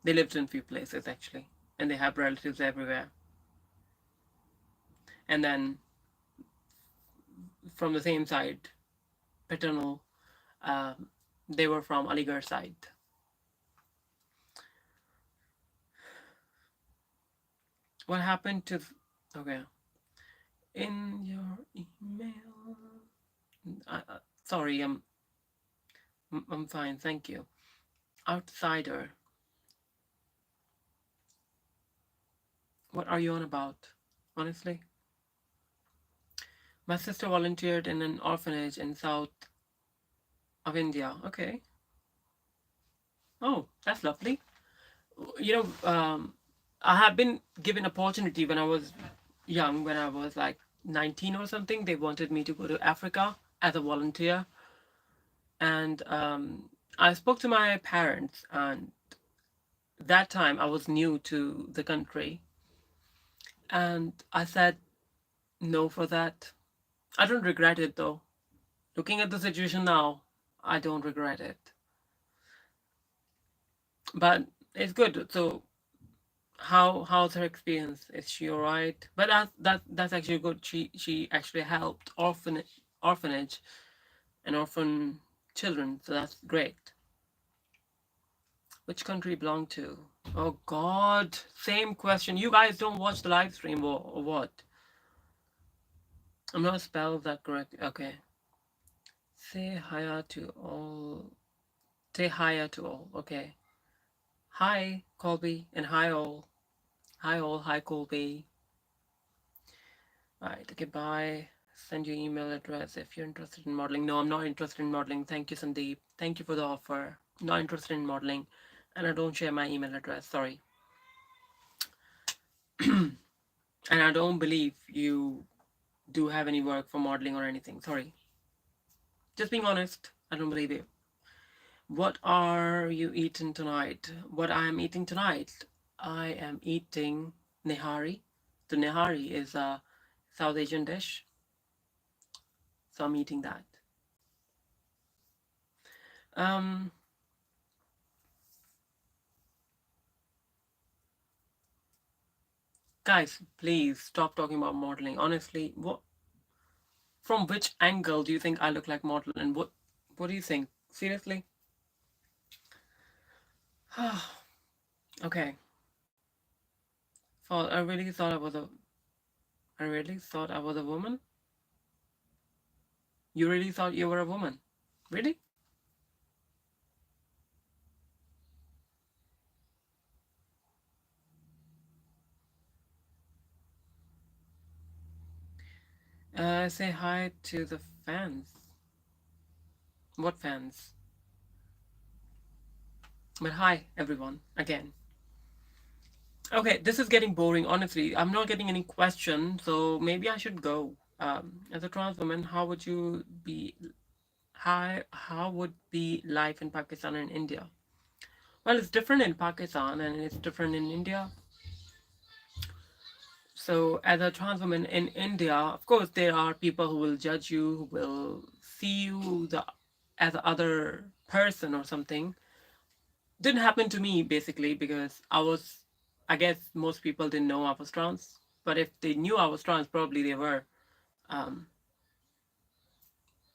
They lived in few places actually, and they have relatives everywhere. And then from the same side, paternal, um, they were from Aligarh side. What happened to? Okay, in your email. Sorry, I'm fine, thank you. Outsider. What are you on about? Honestly, my sister volunteered in an orphanage in south of India. Okay. Oh, that's lovely. You know, I have been given opportunity when I was young, when I was like 19 or something. They wanted me to go to Africa as a volunteer, and I spoke to my parents, and that time I was new to the country, and I said no for that. I don't regret it though. Looking at the situation now, I don't regret it. But it's good. So how's her experience? Is she alright? But that's actually good. She actually helped orphanage and orphan children, so that's great. Which country you belong to? Oh God, same question. You guys don't watch the live stream or what? I'm not spelled that correct. Okay. Say hi to all. Say hi to all. Okay. Hi, Colby, and hi all. Hi all. Hi, Colby. Alright. Okay. Bye. Send your email address if you're interested in modeling. No, I'm not interested in modeling. Thank you, Sandeep. Thank you for the offer. Not interested in modeling, and I don't share my email address. Sorry. And I don't believe you do have any work for modeling or anything. Sorry. Just being honest. I don't believe you. What are you eating tonight? What I am eating tonight? I am eating nihari. The nihari is a South Asian dish, so I'm eating that. Um, guys, please stop talking about modeling. Honestly, what? From which angle do you think I look like model, and what do you think? Seriously? Okay. I really thought I really thought I was a woman. You really thought you were a woman? Really? Say hi to the fans. What fans? But hi, everyone, again. Okay, this is getting boring, honestly. I'm not getting any questions, so maybe I should go. As a trans woman, how would be life in Pakistan and India? Well, it's different in Pakistan and it's different in India. So, as a trans woman in India, of course, there are people who will judge you, who will see you as a other person or something. Didn't happen to me basically because I guess most people didn't know I was trans. But if they knew I was trans, probably they were um,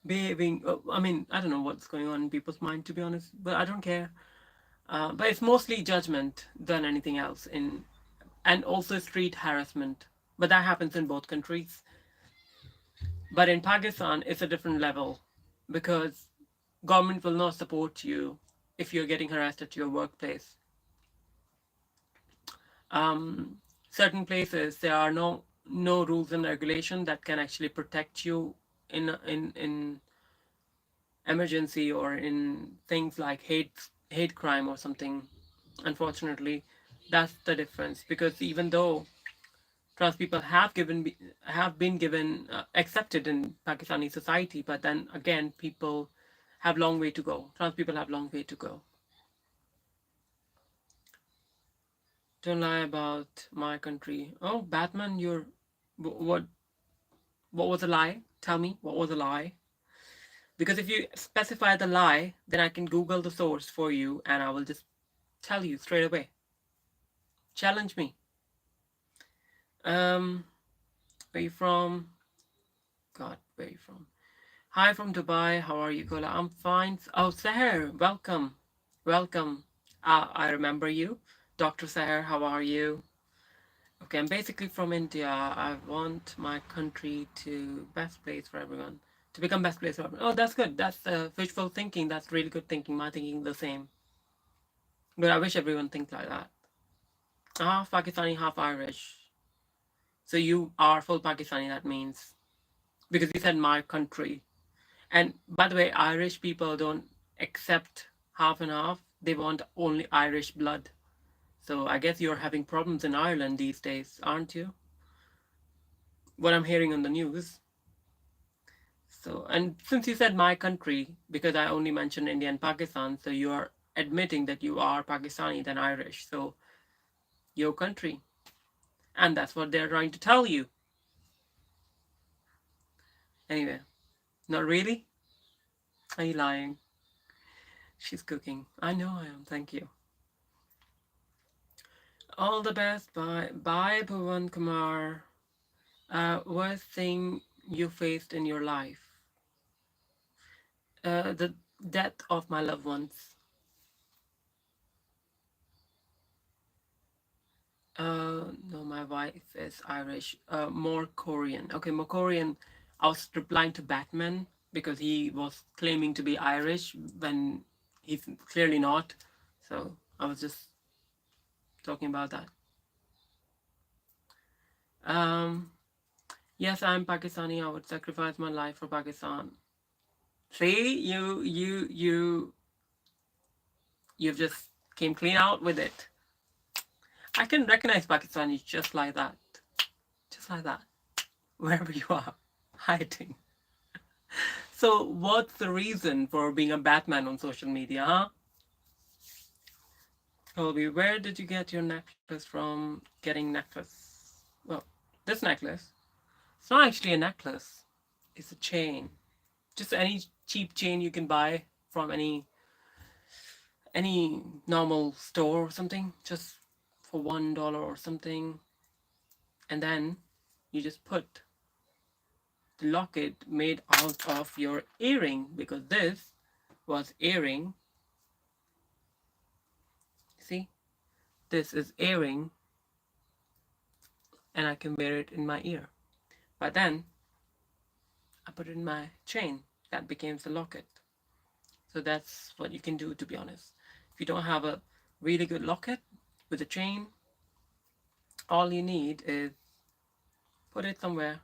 behaving. I mean, I don't know what's going on in people's mind, to be honest, but I don't care. But it's mostly judgment than anything else, and also street harassment. But that happens in both countries. But in Pakistan, it's a different level because government will not support you if you're getting harassed at your workplace. um, Certain places there are no rules and regulation that can actually protect you in emergency or in things like hate crime or something. Unfortunately, that's the difference, because even though trans people have been given accepted in Pakistani society, but then again people have long way to go. Trans people have long way to go. Don't lie about my country. Oh, Batman, you're what? What was a lie? Tell me, what was a lie? Because if you specify the lie, then I can Google the source for you and I will just tell you straight away. Challenge me. Um, where you from? God, where you from? Hi from Dubai. How are you, Gola? I'm fine. Oh, Seher, welcome. Welcome. I remember you. Dr. Seher, how are you? Okay, I'm basically from India. I want my country to best place for everyone. To become best place for everyone. Oh, that's good. That's visual thinking. That's really good thinking. My thinking the same. But I wish everyone thinks like that. Half Pakistani, half Irish. So you are full Pakistani, that means. Because you said my country. And by the way, Irish people don't accept half and half. They want only Irish blood. So I guess you're having problems in Ireland these days, aren't you? What I'm hearing on the news. So, and since you said my country, because I only mentioned India and Pakistan, so you are admitting that you are Pakistani than Irish. So, your country. And that's what they're trying to tell you. Anyway, not really? Are you lying? She's cooking. I know I am. Thank you. All the best. Bye. Bye, Bhuvan Kumar. Worst thing you faced in your life? The death of my loved ones. No, my wife is Irish. More Korean. Okay, more Korean. I was replying to Batman because he was claiming to be Irish when he's clearly not. So I was just talking about that. Um, yes, I'm Pakistani. I would sacrifice my life for Pakistan. See, you've just came clean out with it. I can recognize Pakistanis just like that. Just like that. Wherever you are, hiding. So, what's the reason for being a Batman on social media, huh? Colby, where did you get your necklace from? Getting necklace. Well, this necklace. It's not actually a necklace. It's a chain. Just any cheap chain you can buy from any normal store or something, just for $1 or something. And then you just put the locket made out of your earring, because this was earring. See, this is earring, and I can wear it in my ear. But then I put it in my chain. That became the locket. So that's what you can do, to be honest. If you don't have a really good locket with a chain, all you need is put it somewhere,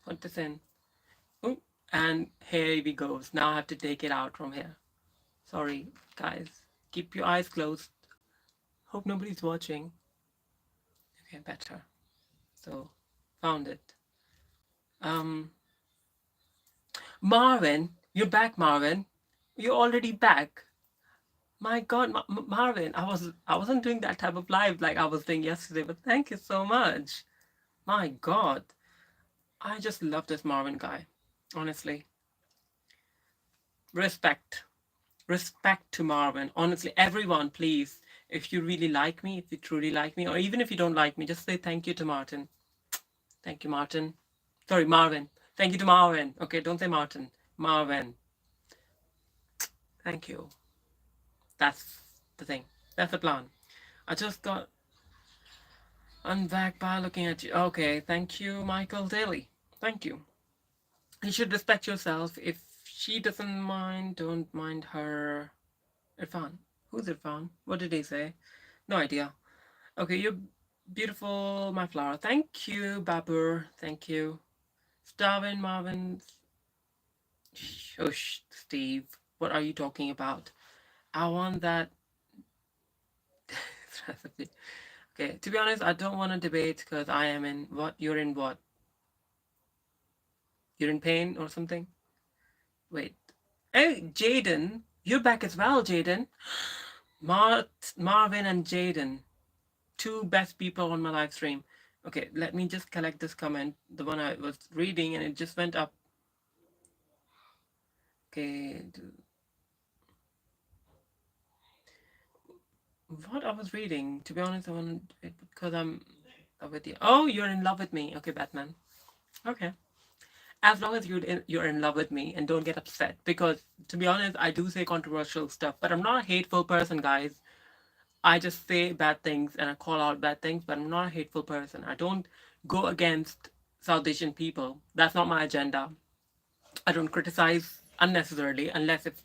put this in, ooh, and here we goes. Now I have to take it out from here. Sorry, guys. Keep your eyes closed. Hope nobody's watching. Okay, better. So, found it. Um, Marvin, you're back, Marvin. You're already back. My God, Marvin, I wasn't doing that type of live like I was doing yesterday, but thank you so much. My God, I just love this Marvin guy. Honestly, respect, respect to Marvin. Honestly, everyone, please, if you really like me, if you truly like me, or even if you don't like me, just say thank you to Martin. Thank you, Martin. Sorry, Marvin. Thank you to Marvin. Okay, don't say Martin. Marvin. Thank you. That's the thing. That's the plan. I just got unbacked by looking at you. Okay, thank you, Michael Daly. Thank you. You should respect yourself. If she doesn't mind, don't mind her. Irfan. Who's Irfan? What did he say? No idea. Okay, you're beautiful, my flower. Thank you, Babur. Thank you. Starvin, Marvin. Shush, Steve. What are you talking about? I want that recipe. Okay, to be honest, I don't want to debate because I am in what? You're in what? You're in pain or something? Wait. Hey, Jaden. You're back as well, Jaden. Marvin and Jaden. Two best people on my live stream. Okay, let me just collect this comment. The one I was reading and it just went up. Okay. What I was reading, to be honest, I want it because I'm with you. Oh, you're in love with me. Okay, Batman. Okay. As long as you're in love with me and don't get upset, because to be honest, I do say controversial stuff, but I'm not a hateful person, guys. I just say bad things and I call out bad things, but I'm not a hateful person. I don't go against South Asian people. That's not my agenda. I don't criticize unnecessarily unless it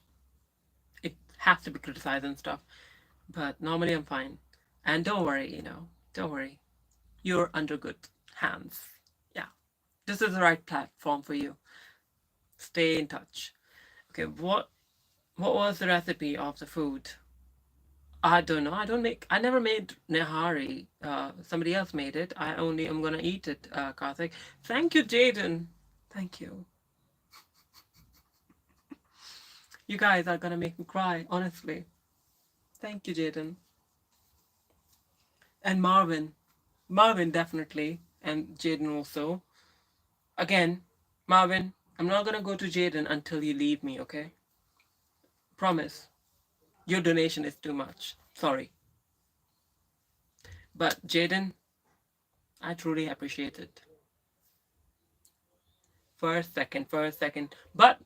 has to be criticized and stuff. But normally I'm fine. And don't worry, don't worry. You're under good hands. Yeah. This is the right platform for you. Stay in touch. Okay, what was the recipe of the food? I don't know. I never made nihari. Somebody else made it. I only am gonna eat it, Karthik. Thank you, Jaden. Thank you. You guys are gonna make me cry, honestly. Thank you, Jaden. And Marvin. Marvin, definitely. And Jaden also. Again, Marvin, I'm not gonna go to Jaden until you leave me, okay? Promise. Your donation is too much. Sorry. But Jaden, I truly appreciate it. For a second. But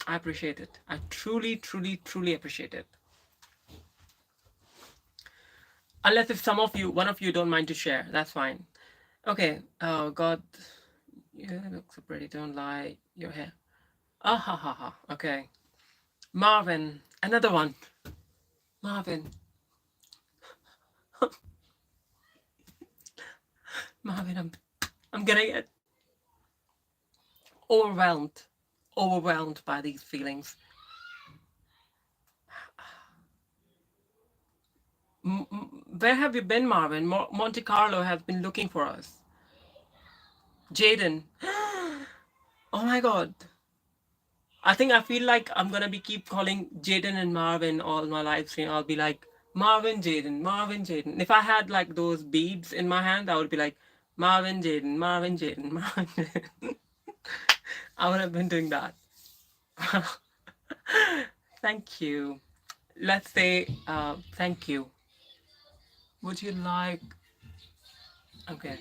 I appreciate it. I truly, truly, truly appreciate it. Unless if some of you, one of you don't mind to share, that's fine. Okay. Oh God, you look so pretty. Don't lie. Your hair. Ah ha ha ha. Okay. Marvin, another one. Marvin, Marvin, I'm gonna get overwhelmed, overwhelmed by these feelings. Where have you been, Marvin? Monte Carlo has been looking for us. Jaden. Oh my God. I think I feel like I'm gonna be keep calling Jaden and Marvin all my live stream. I'll be like Marvin, Jaden, Marvin, Jaden. If I had like those beads in my hand, I would be like Marvin, Jaden, Marvin, Jaden, Marvin, Jaden. I would have been doing that. Thank you. Let's say thank you. Would you like? Okay.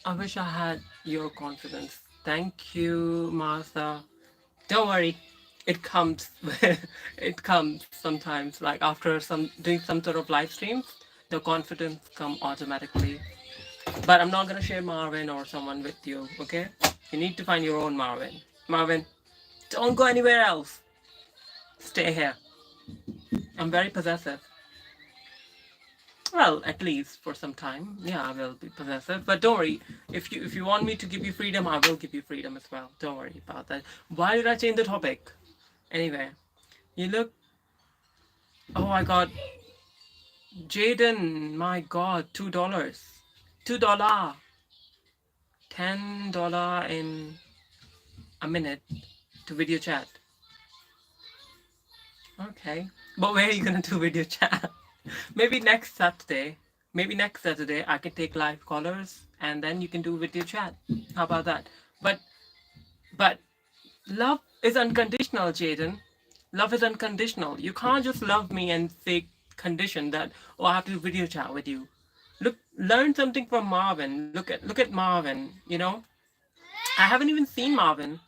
I wish I had your confidence. Thank you, Martha. Don't worry, it comes. It comes sometimes. Like after some doing some sort of live streams, the confidence come automatically. But I'm not gonna share Marvin or someone with you. Okay? You need to find your own Marvin. Marvin, don't go anywhere else. Stay here. I'm very possessive. Well, at least for some time. Yeah, I will be possessive. But don't worry. If you want me to give you freedom, I will give you freedom as well. Don't worry about that. Why did I change the topic? Anyway, you look. Oh my God, Jaden! My God, $2, $2, $10 in a minute to video chat. Okay, but where are you gonna do video chat? Maybe next Saturday. Maybe next Saturday I can take live callers and then you can do video chat. How about that? But but love is unconditional, Jaden. Love is unconditional. You can't just love me and say condition that oh I have to video chat with you. Look, learn something from Marvin. Look at Marvin. You know, I haven't even seen Marvin,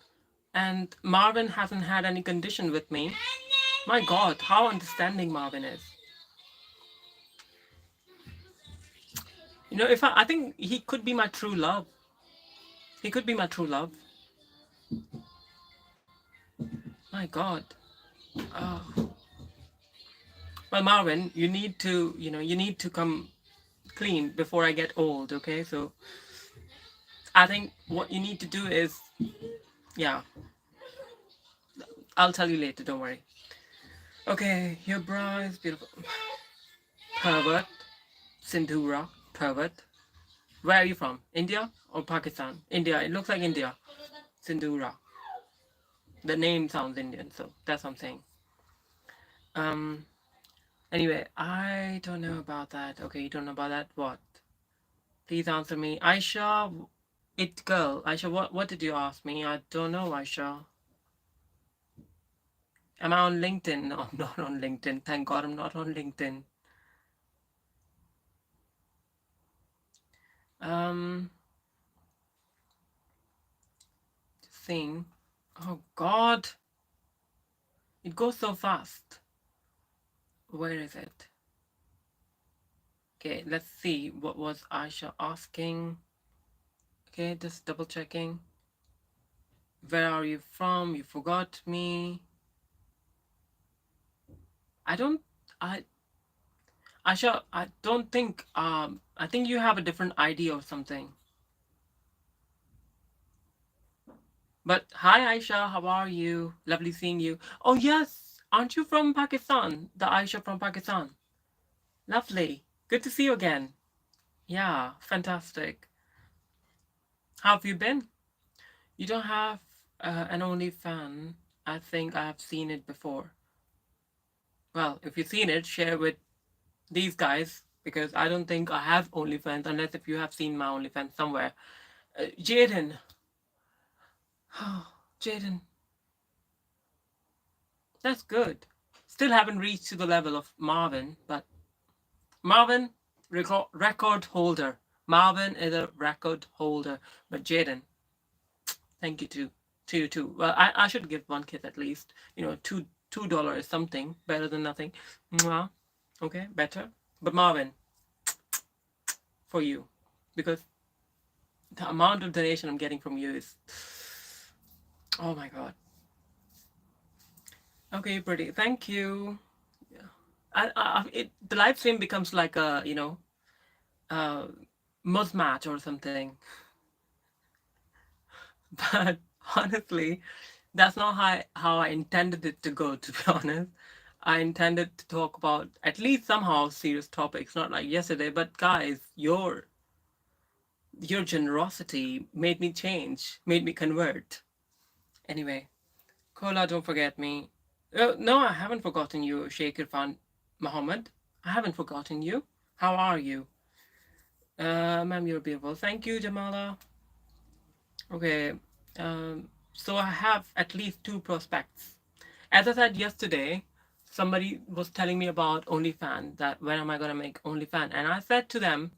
and Marvin hasn't had any condition with me. My God, how understanding Marvin is. You know, if I think he could be my true love. He could be my true love. My God. Oh. Well, Marvin, you need to, you need to come clean before I get old, okay? So I think what you need to do is, yeah, I'll tell you later, don't worry. Okay, your bra is beautiful. Pervert. Sindhura. Pervert. Where are you from? India or Pakistan? India. It looks like India. Sindhura. The name sounds Indian, so that's what I'm saying. Um. Anyway, I don't know about that. Okay, you don't know about that. What? Please answer me, Aisha. It girl, Aisha. What did you ask me? I don't know, Aisha. Am I on LinkedIn? No, I'm not on LinkedIn. Thank God, I'm not on LinkedIn. Um. Thing. Oh God. It goes so fast. Where is it? Okay, let's see. What was Aisha asking? Okay, just double checking. Where are you from? You forgot me. I don't. I Aisha. I don't think. I think you have a different ID or something. But hi, Aisha. How are you? Lovely seeing you. Oh yes. Aren't you from Pakistan? The Aisha from Pakistan. Lovely. Good to see you again. Yeah, fantastic. How have you been? You don't have an OnlyFan. I think I have seen it before. Well, if you've seen it, share with these guys because I don't think I have OnlyFans unless if you have seen my OnlyFans somewhere. Jaden. Jaden. That's good. Still haven't reached to the level of Marvin, but Marvin, record holder. Marvin is a record holder. But Jaden, thank you to you too. Well, I should give one kiss at least. You know, $2 is something better than nothing. Mwah. Okay, better. But Marvin, for you, because the amount of donation I'm getting from you is, oh my god. Okay, pretty. Thank you. Yeah. The live stream becomes like a uh, mud match or something. But honestly, that's not how I intended it to go, to be honest. I intended to talk about at least somehow serious topics, not like yesterday, but guys, your generosity made me change, made me convert. Anyway, Kola, don't forget me. No, I haven't forgotten you, Sheikh Irfan Muhammad. I haven't forgotten you. How are you? Ma'am, you're beautiful. Thank you, Jamala. Okay. So I have at least two prospects. As I said yesterday, somebody was telling me about OnlyFans, that when am I gonna make OnlyFans? And I said to them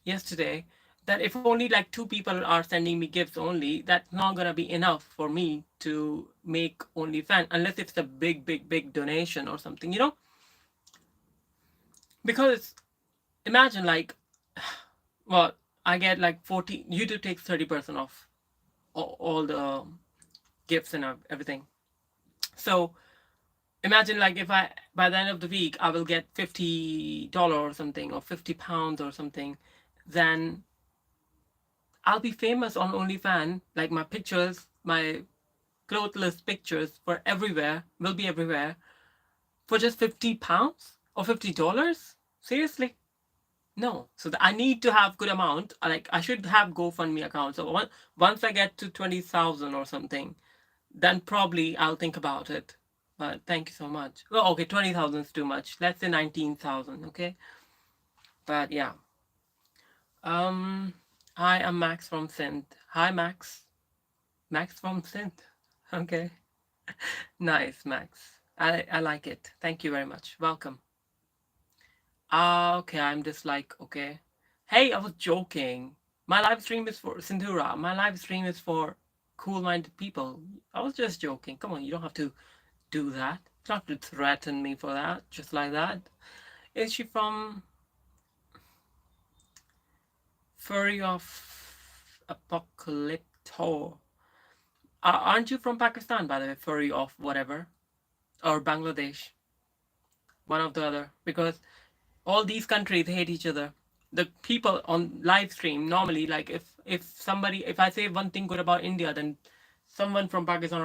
yesterday that if only like two people are sending me gifts only, that's not gonna be enough for me to make OnlyFans unless it's a big, big, big donation or something, Because imagine like, well, I get like 40. YouTube takes 30% off all the gifts and everything. So imagine like if I by the end of the week I will get $50 or something or £50 or something, then I'll be famous on OnlyFans. Like my pictures, my clothless pictures for everywhere will be everywhere for just £50 or $50. Seriously? No. So I need to have good amount. Like I should have GoFundMe account. So once I get to 20,000 or something, then probably I'll think about it. But thank you so much. Oh, okay, 20,000 is too much. Let's say 19,000, okay? But yeah. Um, hi, I'm Max from Synth. Hi, Max. Max from Synth. Okay. Nice, Max. I like it. Thank you very much. Welcome. Okay, I'm just like, okay. Hey, I was joking. My live stream is for Sindhura. My live stream is for cool-minded people. I was just joking. Come on, you don't have to do that. You don't have to threaten me for that, just like that. Is she from Furry of Apocalypto? Aren't you from Pakistan, by the way? Furry of whatever. Or Bangladesh. One of the other. Because all these countries hate each other. The people on live stream normally, like if I say one thing good about India, then someone from Pakistan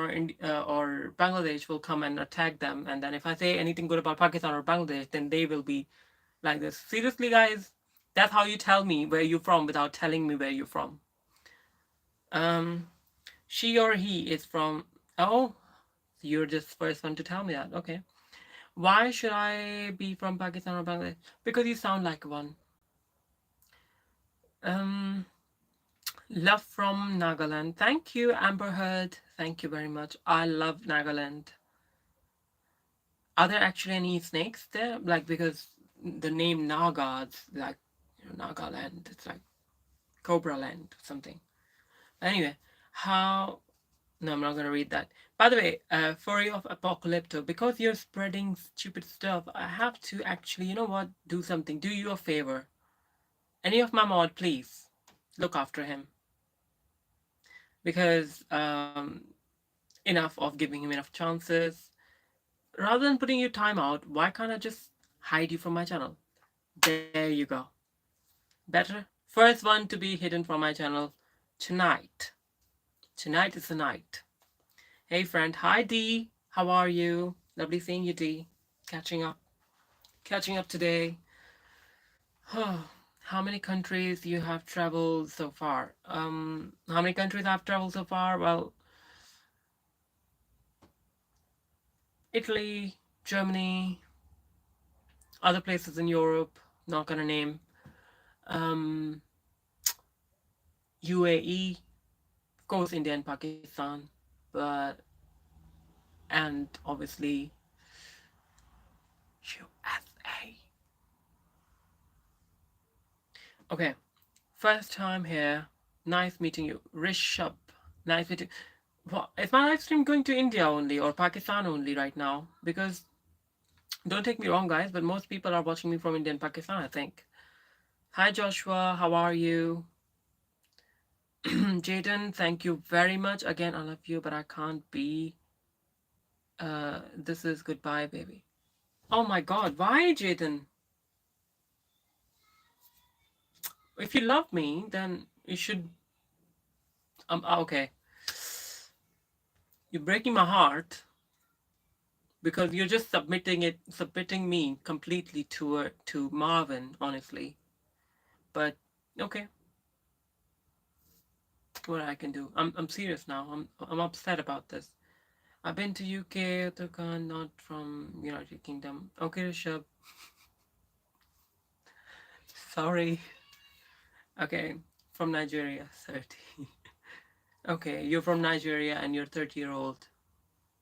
or Bangladesh will come and attack them, and then if I say anything good about Pakistan or Bangladesh, then they will be like this. Seriously, guys, that's how you tell me where you're from without telling me where you're from. Um, she or he is from. Oh, you're just first one to tell me that. Okay. Why should I be from Pakistan or Bangladesh? Because you sound like one. Um, love from Nagaland. Thank you, Amber Heard. Thank you very much. I love Nagaland. Are there actually any snakes there? Like, because the name Naga, it's like, Nagaland. It's like Cobra Land or something. Anyway, how. No, I'm not going to read that. By the way, Furry of Apocalypto, because you're spreading stupid stuff, I have to actually, you know what, do something. Do you a favor. Any of my mod, please look after him. Because enough of giving him enough chances. Rather than putting your time out, why can't I just hide you from my channel? There you go. Better? First one to be hidden from my channel tonight. Tonight is the night. Hey friend, hi D, how are you? Lovely seeing you, D. Catching up. Catching up today. How many countries you have traveled so far? How many countries I've traveled so far? Well, Italy, Germany, other places in Europe, not gonna name. Um, UAE, of course, India and Pakistan, but and obviously USA. Okay, first time here. Nice meeting you, Rishabh. Nice meeting. What is my live stream going to India only or Pakistan only right now? Because don't take me wrong, guys, but most people are watching me from India and Pakistan, I think. Hi, Joshua. How are you? Jaden, thank you very much. Again, I love you, but I can't be. This is goodbye, baby. Oh my God, why, Jaden? If you love me, then you should. Okay. You're breaking my heart because you're just submitting me completely to Marvin, honestly. But okay, what I can do. I'm serious now. I'm upset about this. I've been to UK, Uttarakhand, not from United Kingdom. Okay, Rishabh. Sorry. Okay, from Nigeria, 30. Okay, you're from Nigeria and you're 30-year-old.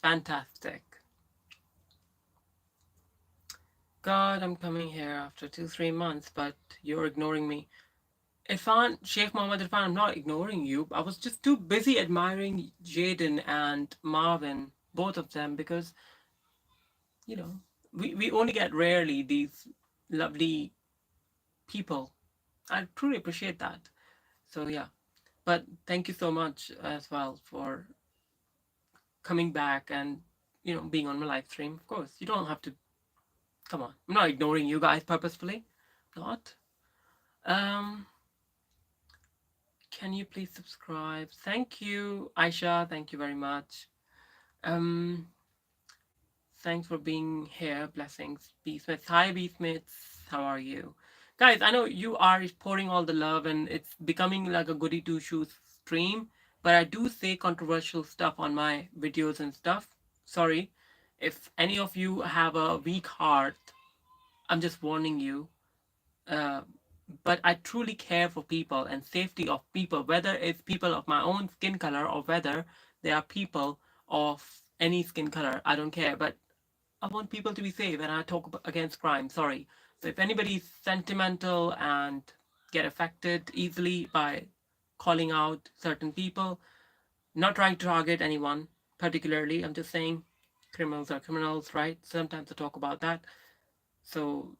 Fantastic. God, I'm coming here after 2, 3 months, but you're ignoring me. Irfan, Sheikh Mohammed Irfan, I'm not ignoring you. I was just too busy admiring Jaden and Marvin, both of them, because, you know, we only get rarely these lovely people. I truly appreciate that. So, yeah. But thank you so much as well for coming back and, being on my live stream. Of course, you don't have to. Come on. I'm not ignoring you guys purposefully. Not. Um, can you please subscribe? Thank you, Aisha. Thank you very much. Um, Thanks for being here. Blessings, Beastmates. Hi, Beastmates. How are you? Guys, I know you are pouring all the love and it's becoming like a goody two shoes stream, but I do say controversial stuff on my videos and stuff. Sorry. If any of you have a weak heart, I'm just warning you. Uh, but I truly care for people and safety of people, whether it's people of my own skin color or whether they are people of any skin color. I don't care. But I want people to be safe and I talk against crime. Sorry. So if anybody's sentimental and get affected easily by calling out certain people, not trying to target anyone particularly, I'm just saying criminals are criminals, right? Sometimes I talk about that. So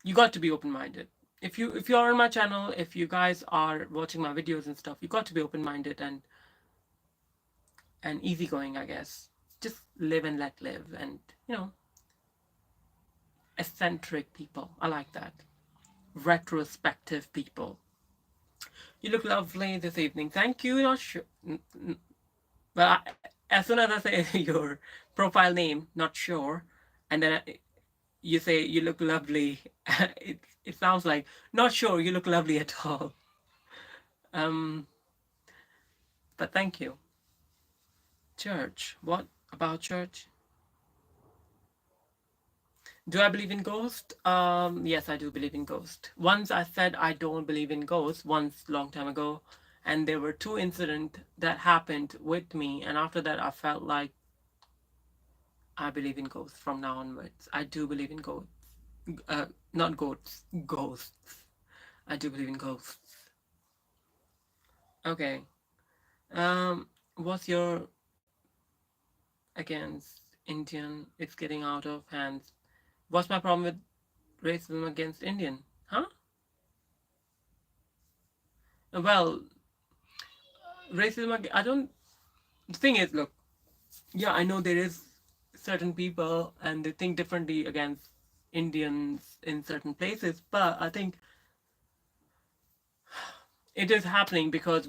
you got to be open minded. If you are on my channel, if you guys are watching my videos and stuff, you got to be open minded and easygoing, I guess. Just live and let live and eccentric people. I like that. Retrospective people. You look lovely this evening. Thank you. Not sure. Well, as soon as I say your profile name, not sure, and then you say you look lovely, it sounds like not sure you look lovely at all. Um, but thank you. Church. What about church? Do I believe in ghosts? Yes, I do believe in ghosts. Once I said I don't believe in ghosts, once long time ago, and there were two incidents that happened with me, and after that I felt like I believe in ghosts from now onwards. I do believe in ghosts. Not goats, ghosts. I do believe in ghosts. Okay. What's your against Indian? It's getting out of hands. What's my problem with racism against Indian? Huh? Well, I don't. The thing is, look, yeah, I know there is certain people and they think differently against Indians in certain places, but I think it is happening because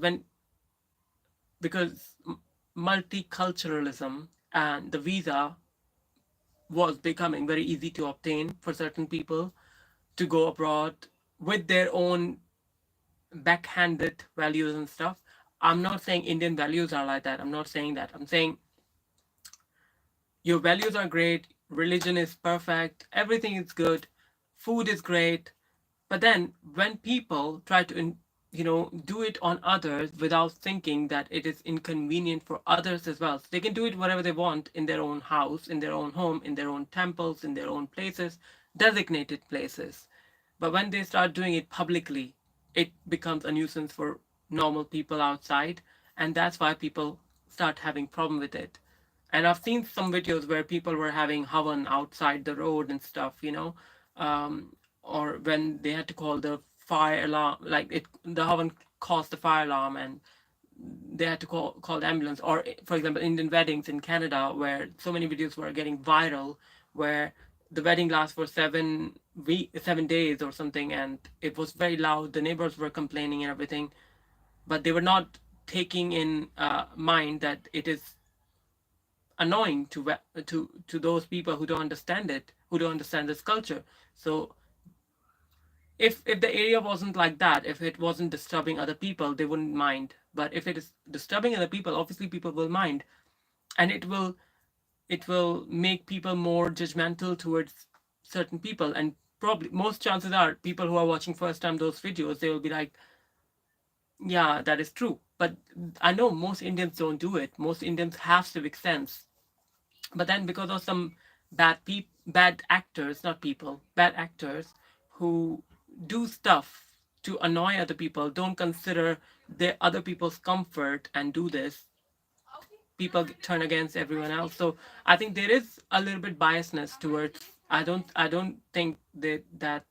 multiculturalism and the visa was becoming very easy to obtain for certain people to go abroad with their own backhanded values and stuff. I'm not saying Indian values are like that. I'm not saying that. I'm saying your values are great, religion is perfect, everything is good, food is great, but then when people try to do it on others without thinking that it is inconvenient for others as well, so they can do it whatever they want in their own house, in their own home, in their own temples, in their own places, designated places. But when they start doing it publicly, it becomes a nuisance for normal people outside, and that's why people start having problem with it. And I've seen some videos where people were having havan outside the road and stuff, or when they had to call the fire alarm, like the havan caused the fire alarm, and they had to call the ambulance. Or for example, Indian weddings in Canada, where so many videos were getting viral, where the wedding lasts for 7 days or something, and it was very loud. The neighbors were complaining and everything, but they were not taking in mind that it is annoying to those people who don't understand it, who don't understand this culture. So if the area wasn't like that, if it wasn't disturbing other people, they wouldn't mind. But if it is disturbing other people, obviously people will mind, and it will make people more judgmental towards certain people. And probably most chances are people who are watching first time those videos, they will be like, yeah, that is true. But I know most Indians don't do it. Most Indians have civic sense, but then because of some bad actors, not people, bad actors who do stuff to annoy other people, don't consider the other people's comfort and do this, people turn against everyone else. So I think there is a little bit biasness towards. I don't think that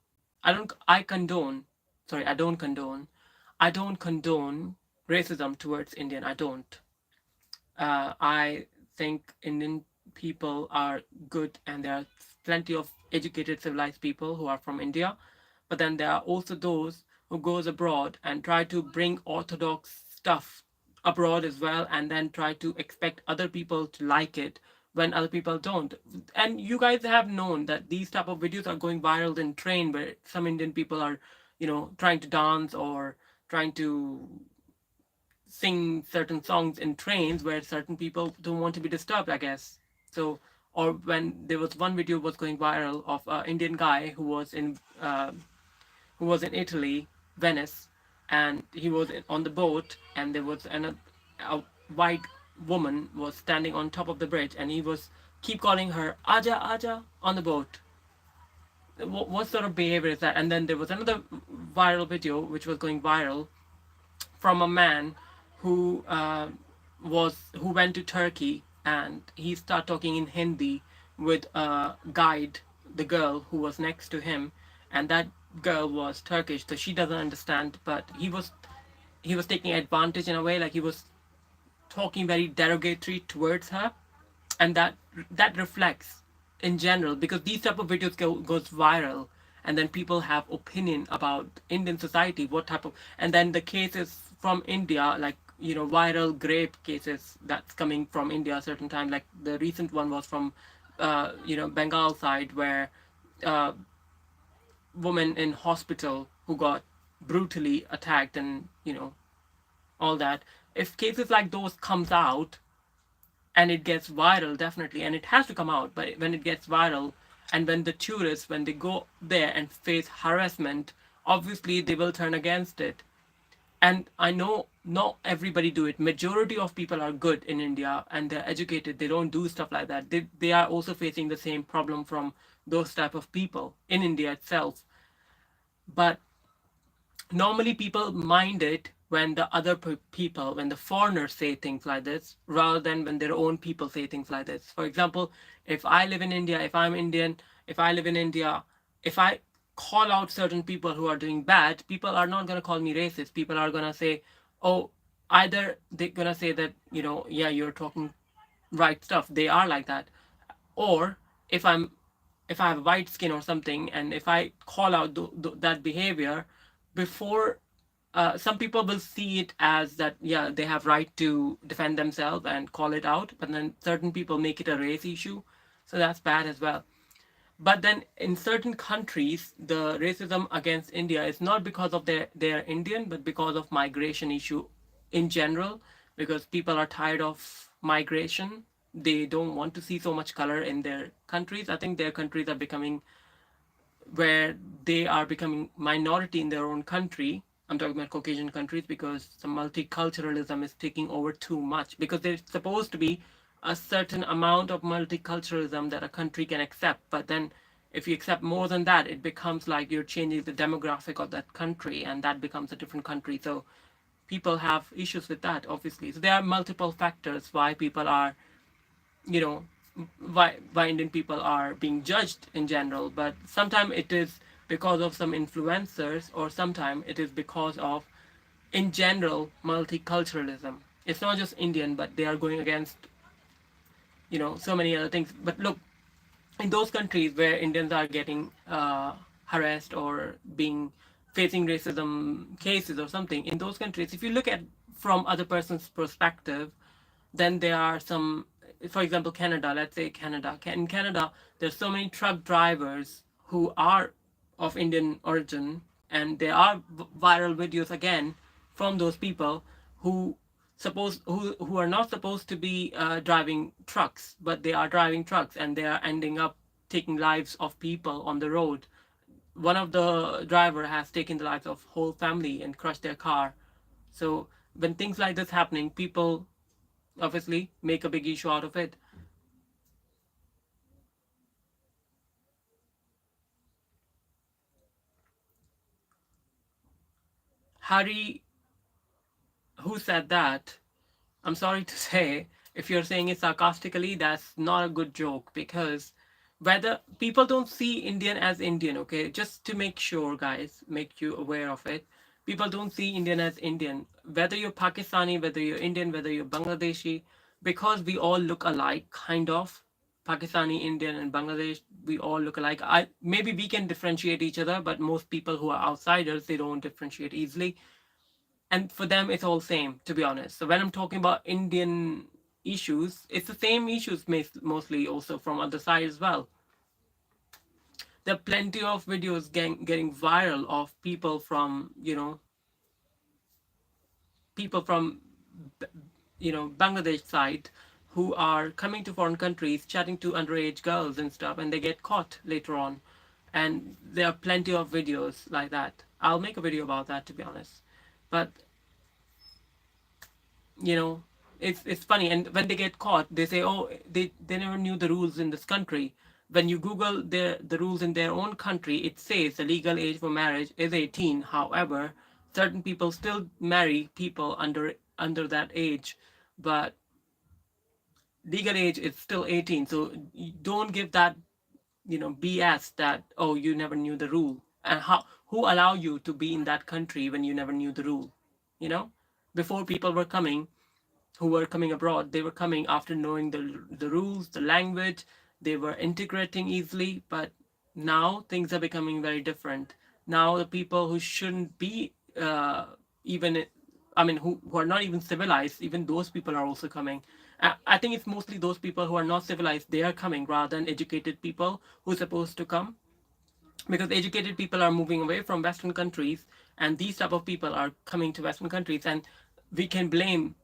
I condone. Sorry, I don't condone. I don't condone racism towards Indian. I don't. I think Indian people are good, and there are plenty of educated, civilized people who are from India. But then there are also those who goes abroad and try to bring orthodox stuff abroad as well, and then try to expect other people to like it when other people don't. And you guys have known that these type of videos are going viral in train, where some Indian people are, trying to dance or trying to sing certain songs in trains where certain people don't want to be disturbed, I guess. So, or when there was one video was going viral of an Indian guy who was in Italy, Venice, and he was on the boat, and there was a white woman was standing on top of the bridge, and he was keep calling her Aja Aja on the boat. What sort of behavior is that? And then there was another viral video which was going viral from a man who who went to Turkey, and he started talking in Hindi with a guide, the girl who was next to him, and that girl was Turkish, so she doesn't understand. But he was taking advantage in a way, like he was talking very derogatory towards her, and that reflects in general, because these type of videos goes viral, and then people have opinion about Indian society, what type of, and then the cases from India, like viral grape cases that's coming from India a certain time, like the recent one was from Bengal side, where uh, woman in hospital who got brutally attacked, and all that. If cases like those comes out and it gets viral, definitely, and it has to come out, but when it gets viral, and when the tourists, when they go there and face harassment, obviously they will turn against it. And I know not everybody do it. Majority of people are good in India, and they're educated, they don't do stuff like that. They are also facing the same problem from those type of people in India itself. But normally people mind it when the other people, when the foreigners say things like this, rather than when their own people say things like this. For example, if I live in India, if I'm Indian, if I live in India, if I call out certain people who are doing bad, people are not going to call me racist. People are going to say, oh, either they're going to say that, yeah, you're talking right stuff, they are like that. Or if i'm if I have white skin or something, and if I call out that behavior before, some people will see it as that, yeah, they have right to defend themselves and call it out, but then certain people make it a race issue. So that's bad as well. But then in certain countries, the racism against India is not because of their Indian, but because of migration issue in general, because people are tired of migration. They don't want to see so much color in their countries. I think their countries are becoming where they are becoming minority in their own country. I'm talking about Caucasian countries because the multiculturalism is taking over too much because there's supposed to be a certain amount of multiculturalism that a country can accept. But then if you accept more than that, it becomes like you're changing the demographic of that country and that becomes a different country. So people have issues with that, obviously. So there are multiple factors why people are, you know, why Indian people are being judged in general, but sometimes it is because of some influencers, or sometimes it is because of, in general, multiculturalism. It's not just Indian, but they are going against, so many other things. But look, in those countries where Indians are getting harassed or being facing racism cases or something, in those countries, if you look at from other person's perspective, then there are some, for example, Canada. Let's say Canada. In Canada, there's so many truck drivers who are of Indian origin, and there are viral videos again from those people who who are not supposed to be driving trucks, but they are driving trucks, and they are ending up taking lives of people on the road. One of the driver has taken the lives of whole family and crushed their car. So when things like this happening, people obviously make a big issue out of it. Harry, who said that? I'm sorry to say, if you're saying it sarcastically, that's not a good joke, because whether people don't see Indian as Indian, okay? Just to make sure, guys, make you aware of it. People don't see Indian as Indian. Whether you're Pakistani, whether you're Indian, whether you're Bangladeshi, because we all look alike, kind of. Pakistani, Indian, and Bangladesh, we all look alike. Maybe we can differentiate each other, but most people who are outsiders, they don't differentiate easily, and for them it's all same, to be honest. So when I'm talking about Indian issues, it's the same issues mostly also from other side as well. There are plenty of videos getting viral of people from, people from Bangladesh side, who are coming to foreign countries chatting to underage girls and stuff, and they get caught later on. And there are plenty of videos like that. I'll make a video about that, to be honest. But you know it's funny, and when they get caught, they say, oh, they never knew the rules in this country. When you google the rules in their own country, it says the legal age for marriage is 18. However, certain people still marry people under that age, but legal age is still 18. So you don't give that, BS that, oh, you never knew the rule. And who allow you to be in that country when you never knew the rule? you know Before, people were coming, who were coming abroad, they were coming after knowing the rules, the language. They were integrating easily. But now things are becoming very different. Now the people who shouldn't be, even, I mean, who are not even civilized, even those people are also coming. I think it's mostly those people who are not civilized, they are coming rather than educated people who are supposed to come, because educated people are moving away from Western countries, and these type of people are coming to Western countries. And we can blame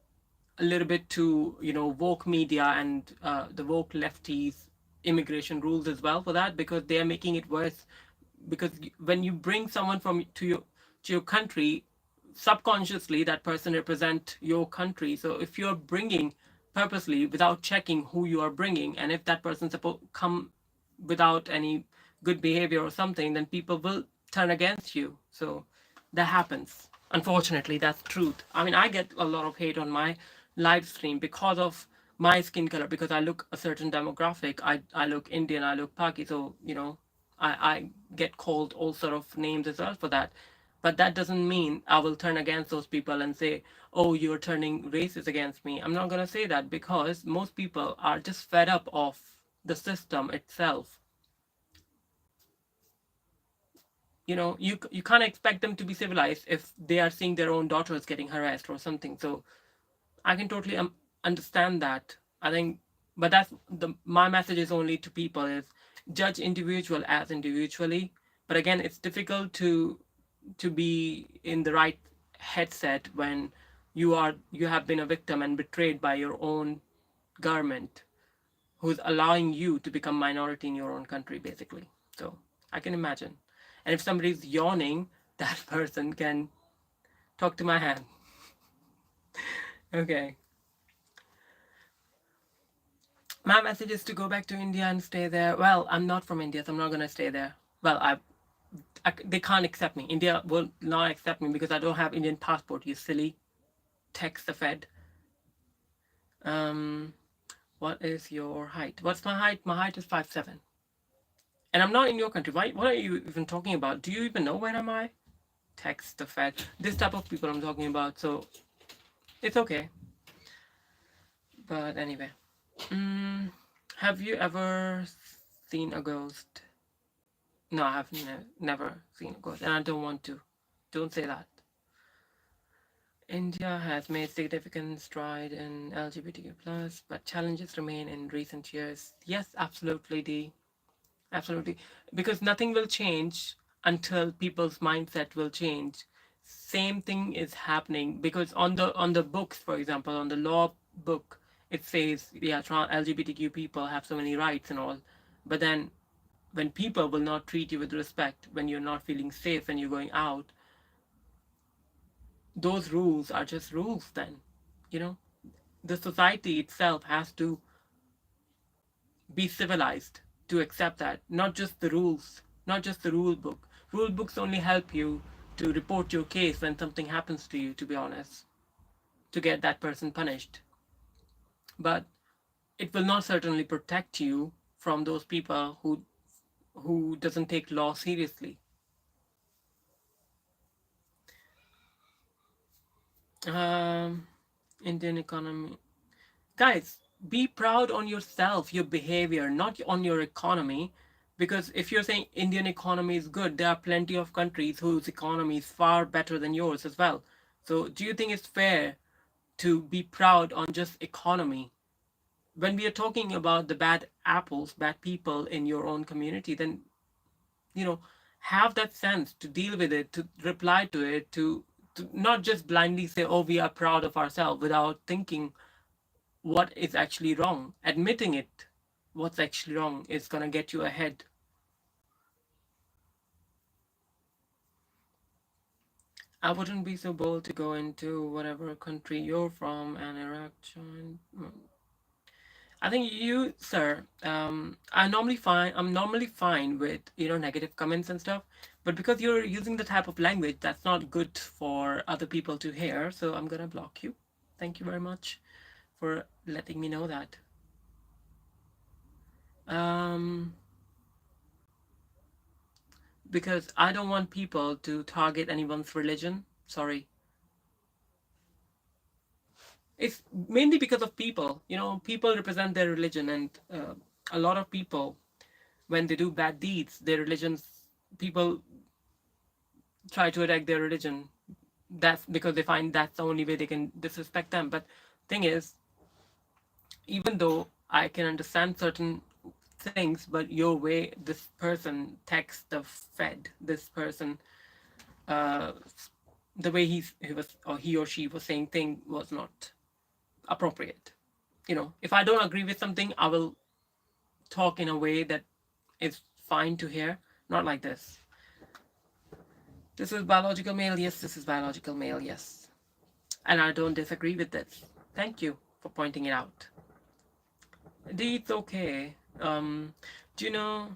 a little bit to, woke media and the woke lefties immigration rules as well for that, because they are making it worse. Because when you bring someone to your country, subconsciously that person represent your country. So if you're bringing purposely without checking who you are bringing, and if that person supposed come without any good behavior or something, then people will turn against you. So that happens. Unfortunately, that's truth. I mean, I get a lot of hate on my live stream because of my skin color, because I look a certain demographic. I look Indian, I look Paki, so I get called all sort of names as well for that. But that doesn't mean I will turn against those people and say, oh, you're turning racist against me. I'm not going to say that, because most people are just fed up of the system itself. You can't expect them to be civilized if they are seeing their own daughters getting harassed or something. So I can totally understand that. I think But my message is only to people is judge individual as individually. But again, it's difficult to be in the right headset when you have been a victim and betrayed by your own government, who's allowing you to become minority in your own country, basically. So I can imagine. And if somebody's yawning, that person can talk to my hand. Okay. My message is to go back to India and stay there. Well, I'm not from India, so I'm not gonna stay there. Well, they can't accept me. India will not accept me because I don't have Indian passport. You silly. Text the Fed. Um, what is your height? What's my height? My height is 5'7". And I'm not in your country. Why? What are you even talking about? Do you even know where am I? Text the Fed. This type of people I'm talking about. So it's okay. But anyway, have you ever seen a ghost? No, I have never seen a ghost, and I don't want to. Don't say that. India has made significant stride in LGBTQ plus, but challenges remain in recent years. Yes, absolutely, D. Absolutely, because nothing will change until people's mindset will change. Same thing is happening because on the books, for example, on the law book, it says yeah, LGBTQ people have so many rights and all, but then when people will not treat you with respect, when you're not feeling safe when you're going out, those rules are just rules then, you know. The society itself has to be civilized to accept that, not just the rules, not just the rule book. Rule books only help you to report your case when something happens to you, to be honest, to get that person punished. But it will not certainly protect you from those people who doesn't take law seriously. um Indian economy, guys, be proud on yourself, your behavior, not on your economy. Because if you're saying Indian economy is good, there are plenty of countries whose economy is far better than yours as well. So do you think it's fair to be proud on just economy? When we are talking about the bad apples, bad people in your own community, then you know, have that sense to deal with it, to reply to it, to not just blindly say, oh, we are proud of ourselves without thinking what is actually wrong. Admitting it, what's actually wrong, is going to get you ahead. I wouldn't be so bold to go into whatever country you're from and Iraq join. I think you, sir, I'm normally fine with, negative comments and stuff, but because you're using the type of language that's not good for other people to hear, so I'm gonna block you. Thank you very much for letting me know that. Um, because I don't want people to target anyone's religion. Sorry. It's mainly because of people. People represent their religion, and a lot of people, when they do bad deeds, their religions, people try to attack their religion. That's because they find that's the only way they can disrespect them. But thing is, even though I can understand certain things, but your way, this person text the Fed, this person, uh, the way he was, or he or she was saying thing was not appropriate. If I don't agree with something, I will talk in a way that is fine to hear, not like this. This is biological male, yes, this is biological male, yes. And I don't disagree with this. Thank you for pointing it out. It's okay. Do you know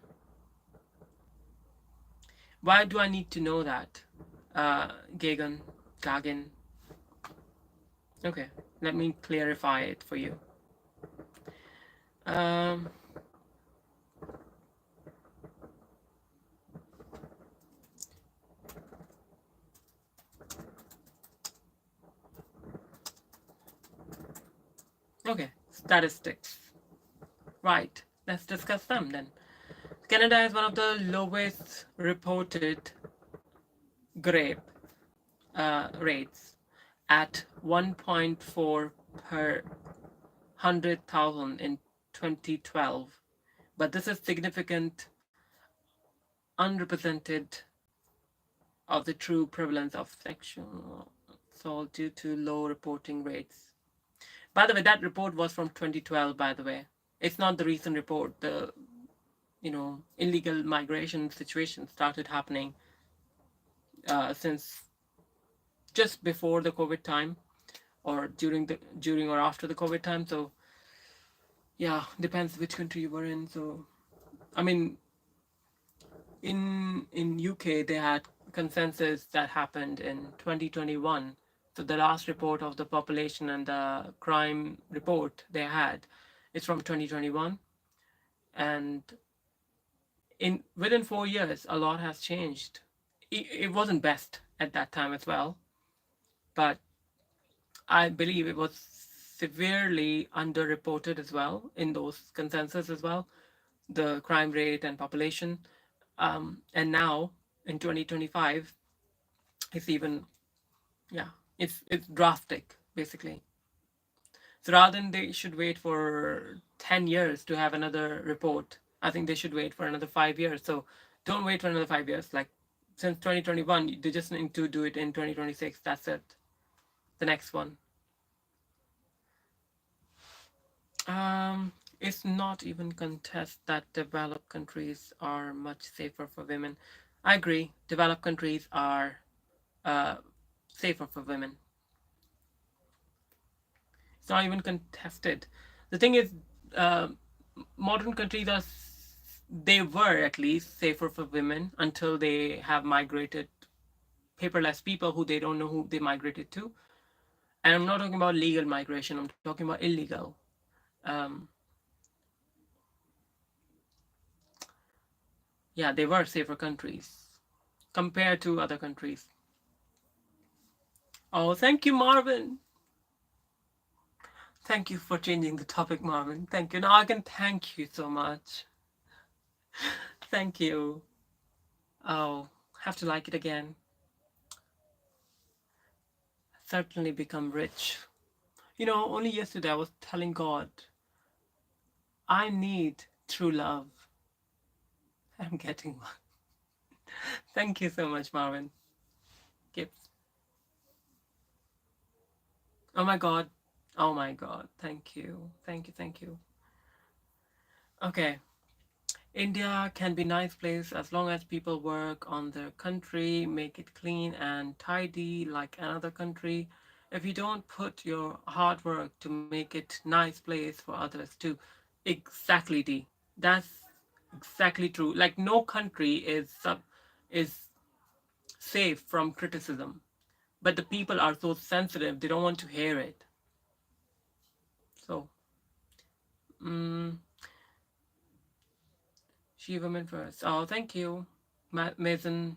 why do I need to know that? Gagan, Gagan. Okay, let me clarify it for you. Um, okay, statistics. Right, let's discuss them then. Canada is one of the lowest reported grape rates at 1.4 per 100,000 in 2012. But this is significant unrepresented of the true prevalence of sexual assault due to low reporting rates. By the way, that report was from 2012, by the way. It's not the recent report. The illegal migration situation started happening since just before the COVID time, or during or after the COVID time. So yeah, depends which country you were in. So I mean, in UK they had consensus that happened in 2021. So the last report of the population and the crime report they had is from 2021, and in within 4 years a lot has changed. It wasn't best at that time as well, but I believe it was severely underreported as well in those consensus as well, the crime rate and population. And now in 2025, it's even, yeah, it's drastic basically. So rather than they should wait for 10 years to have another report, I think they should wait for another 5 years. So don't wait for another 5 years. Like since 2021, they just need to do it in 2026. That's it. The next one. It's not even contest that developed countries are much safer for women. I agree. Developed countries are uh, safer for women. It's not even contested. The thing is, uh, modern countries are, they were at least safer for women until they have migrated paperless people who they don't know who they migrated to. And I'm not talking about legal migration, I'm talking about illegal. Um, yeah, they were safer countries compared to other countries. Oh, thank you, Marvin. Thank you for changing the topic, Marvin. Thank you. Now I can thank you so much. Thank you. Oh, have to like it again. Certainly become rich. Only yesterday I was telling God, I need true love. I'm getting one. Thank you so much, Marvin. Gifts. Oh my God. Oh my God. Thank you. Thank you. Thank you. Okay. India can be a nice place as long as people work on their country, make it clean and tidy like another country. If you don't put your hard work to make it nice place for others too. Exactly, D. That's exactly true. Like no country is safe from criticism, but the people are so sensitive they don't want to hear it. So, mm, she women first. Oh, thank you, Mason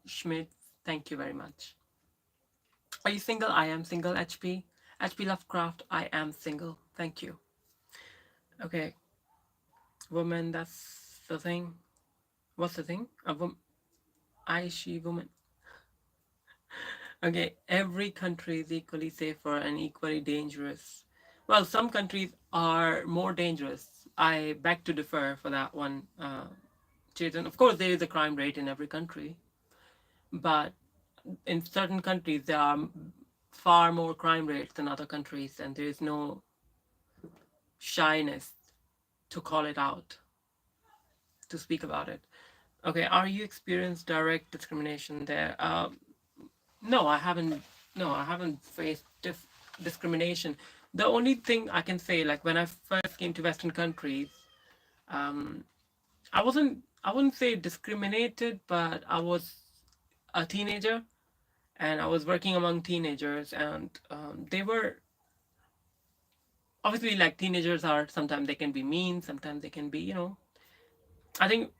Schmidt. Thank you very much. Are you single? I am single. HP Lovecraft. I am single. Thank you. Okay, woman. That's the thing. What's the thing? A woman. I she woman. Okay, every country is equally safer and equally dangerous. Well, some countries are more dangerous. I beg to differ for that one, Chetan. Of course, there is a crime rate in every country, but in certain countries there are far more crime rates than other countries, and there is no shyness to call it out, to speak about it. Okay, are you experienced direct discrimination there? No, I haven't. No, I haven't faced discrimination. The only thing I can say, like when I first came to Western countries, um, I wasn't. I wouldn't say discriminated, but I was a teenager, and I was working among teenagers, and they were obviously like teenagers are. Sometimes they can be mean. Sometimes they can be, I think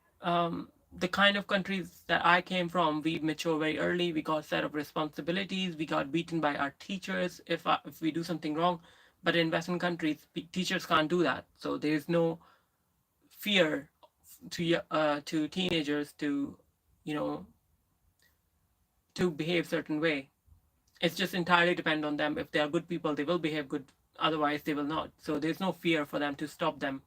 the kind of countries that I came from, we mature very early. We got set of responsibilities. We got beaten by our teachers if we do something wrong. But in Western countries, teachers can't do that. So there is no fear to teenagers to, you know, to behave certain way. It's just entirely depend on them. If they are good people, they will behave good. otherwise they will not. So there's no fear for them to stop them.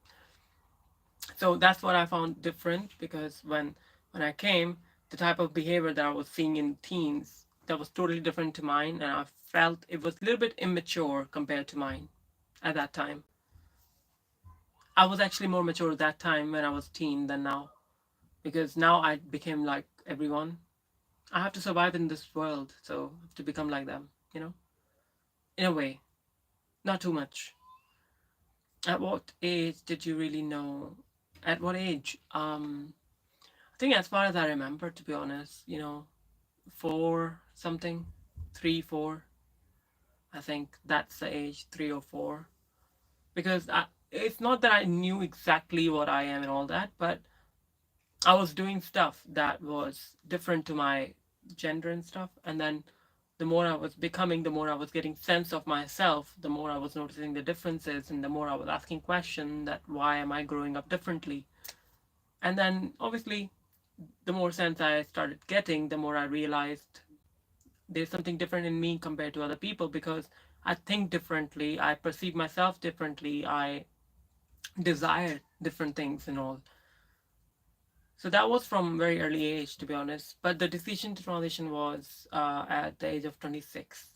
So that's what I found different, because when I came, the type of behavior that I was seeing in teens, that was totally different to mine, and I felt it was a little bit immature compared to mine at that time. I was actually more mature at that time when I was teen than now, because now I became like everyone. I have to survive in this world, so I have to become like them, in a way, not too much. At what age did you really know? At what age? I think as far as I remember, to be honest, four something, 3, 4. I think that's the age, 3 or 4. Because it's not that I knew exactly what I am and all that, but I was doing stuff that was different to my gender and stuff. And then the more I was becoming, the more I was getting sense of myself, the more I was noticing the differences, and the more I was asking questions that why am I growing up differently? And then obviously, the more sense I started getting, the more I realized there's something different in me compared to other people, because I think differently, I perceive myself differently, I desire different things and all. So that was from very early age, to be honest. But the decision to transition was at the age of 26.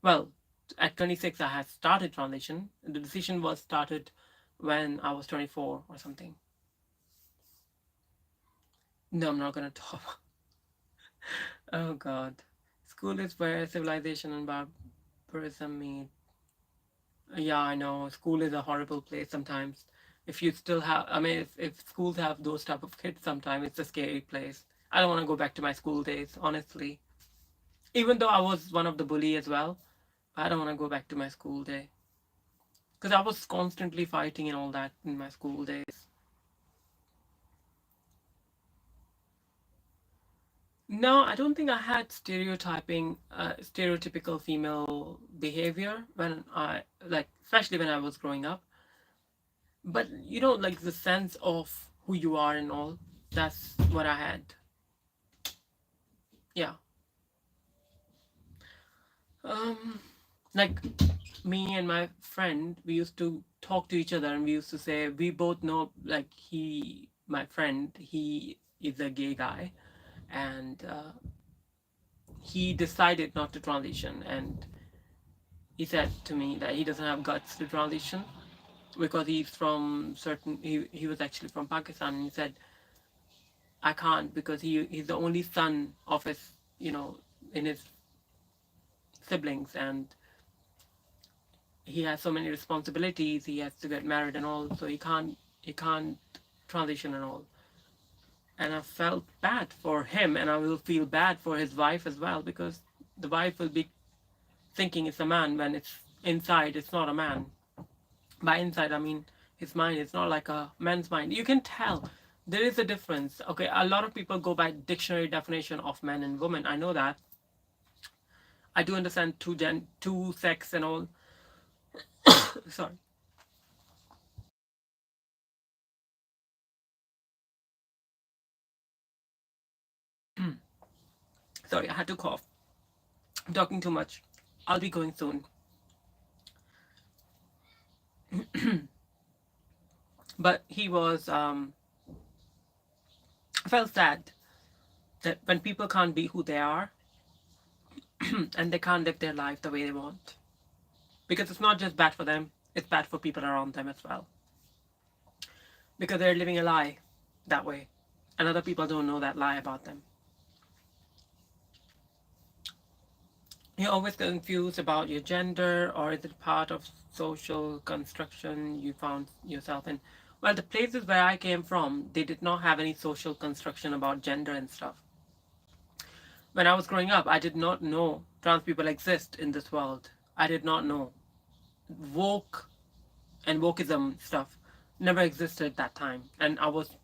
Well, at 26, I had started transition. The decision was started when I was 24 or something. No, I'm not going to talk. Oh, God. School is where civilization and barbarism meet. Yeah, I know. School is a horrible place sometimes. If you still have, I mean, if schools have those type of kids, sometimes it's a scary place. I don't want to go back to my school days, honestly. Even though I was one of the bully as well, I don't want to go back to my school day. Because I was constantly fighting and all that in my school days. No, I don't think I had stereotypical female behavior when like, especially when I was growing up. But like the sense of who you are and all, that's what I had. Yeah. Um, like me and my friend, we used to talk to each other, and we used to say we both know, like, my friend, he is a gay guy, and he decided not to transition, and he said to me that he doesn't have guts to transition because he was actually from Pakistan, and he said I can't because he's the only son of his, in his siblings, and he has so many responsibilities, he has to get married and all, so he can't transition and all. And I felt bad for him, and I will feel bad for his wife as well, because the wife will be thinking it's a man when it's inside it's not a man. By inside, I mean his mind is not like a man's mind. You can tell there is a difference. Okay, a lot of people go by dictionary definition of man and woman. I know that. I do understand two sex and all. Sorry. Sorry, I had to cough. I'm talking too much. I'll be going soon. But he was, I felt sad that when people can't be who they are and they can't live their life the way they want. Because it's not just bad for them, it's bad for people around them as well. Because they're living a lie that way. And other people don't know that lie about them. You're always confused about your gender, or is it part of social construction you found yourself in? Well, the places where I came from, they did not have any social construction about gender and stuff. When I was growing up, I did not know trans people exist in this world. I did not know. Woke and wokeism stuff never existed at that time. And I was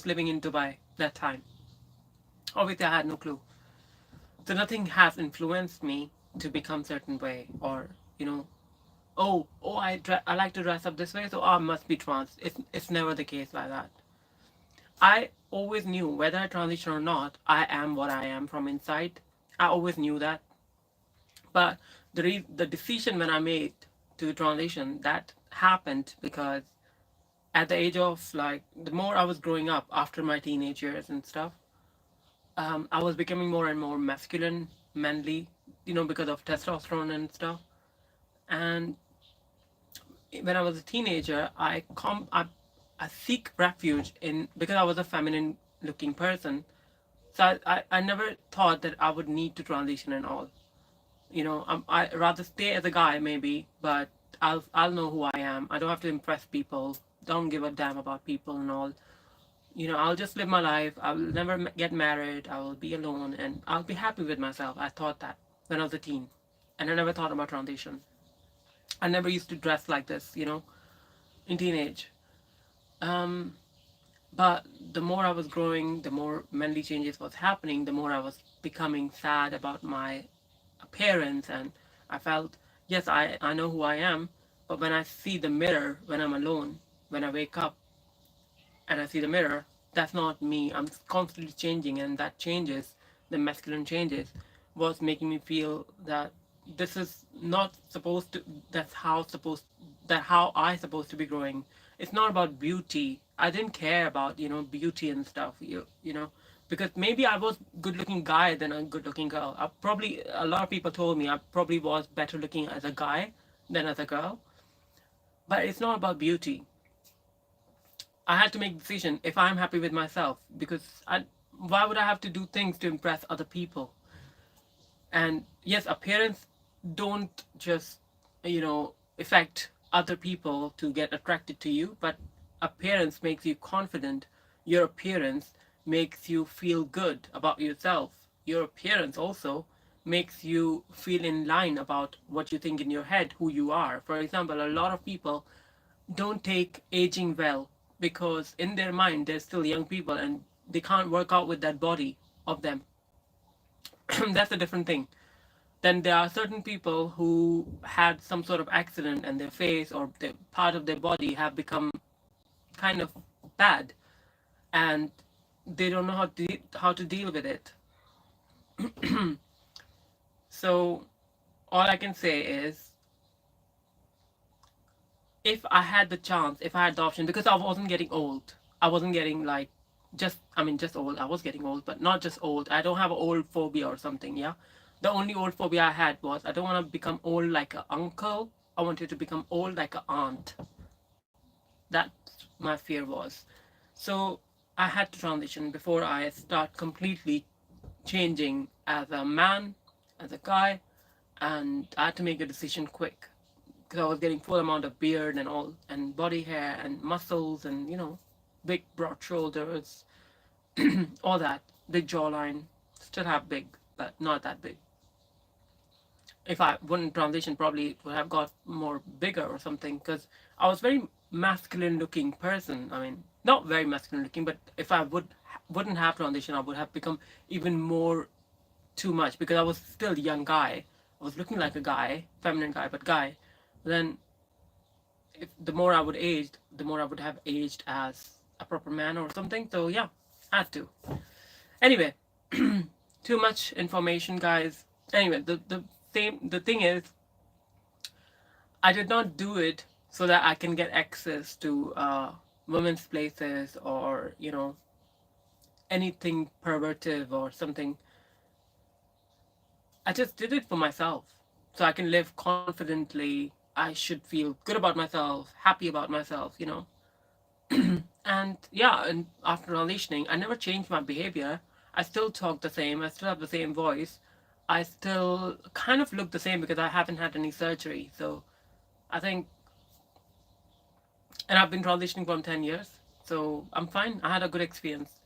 living in Dubai that time. Obviously, I had no clue. So nothing has influenced me to become certain way, or, I like to dress up this way, so I must be trans. It's never the case like that. I always knew whether I transition or not, I am what I am from inside. I always knew that. But The decision when I made to transition, that happened because at the age of, like, the more I was growing up after my teenage years and stuff, I was becoming more and more masculine, manly, because of testosterone and stuff. And when I was a teenager, I seek refuge in, because I was a feminine looking person. So I never thought that I would need to transition and all. I rather stay as a guy maybe, but I'll know who I am. I don't have to impress people. Don't give a damn about people and all. I'll just live my life. I'll never get married. I will be alone, and I'll be happy with myself. I thought that when I was a teen, and I never thought about transition. I never used to dress like this, in teenage. Um, but the more I was growing, the more manly changes was happening. The more I was becoming sad about my appearance, and I felt, yes, I know who I am, but when I see the mirror, when I'm alone, when I wake up and I see the mirror, that's not me. I'm constantly changing, and that changes, the masculine changes, was making me feel that this is not supposed to. That how I supposed to be growing. It's not about beauty. I didn't care about beauty and stuff. Because maybe I was good looking guy than a good looking girl. A lot of people told me I probably was better looking as a guy than as a girl. But it's not about beauty. I had to make a decision if I'm happy with myself, because why would I have to do things to impress other people? And yes, appearance don't just affect other people to get attracted to you, but appearance makes you confident. Your appearance makes you feel good about yourself. Your appearance also makes you feel in line about what you think in your head, who you are. For example, a lot of people don't take aging well because in their mind they're still young people and they can't work out with that body of them. That's a different thing. Then there are certain people who had some sort of accident and their face or the part of their body have become kind of bad, and they don't know how to deal with it. So all I can say is, if I had the chance, if I had the option, because I wasn't getting old, I wasn't getting like, just old. I was getting old, but not just old. I don't have an old phobia or something. Yeah, the only old phobia I had was I don't want to become old like an uncle. I wanted to become old like an aunt. That my fear was. So I had to transition before I start completely changing as a man, as a guy, and I had to make a decision quick because I was getting full amount of beard and all, and body hair and muscles, and big broad shoulders, all that, big jawline. Still have big, but not that big. If I wouldn't transition, probably it would have got more bigger or something, because I was very masculine looking person. I mean, not very masculine looking, but if I wouldn't have transition, I would have become even more too much, because I was still a young guy. I was looking like a guy, feminine guy, but guy. Then if the more I would age, the more I would have aged as a proper man or something. So yeah, I had to. Anyway, too much information, guys. Anyway, the thing is, I did not do it so that I can get access to women's places or anything pervertive or something. I just did it for myself, so I can live confidently. I should feel good about myself, happy about myself. And yeah, and after transitioning, I never changed my behavior. I still talk the same. I still have the same voice. I still kind of look the same because I haven't had any surgery. So I think, and I've been transitioning for 10 years. So I'm fine. I had a good experience.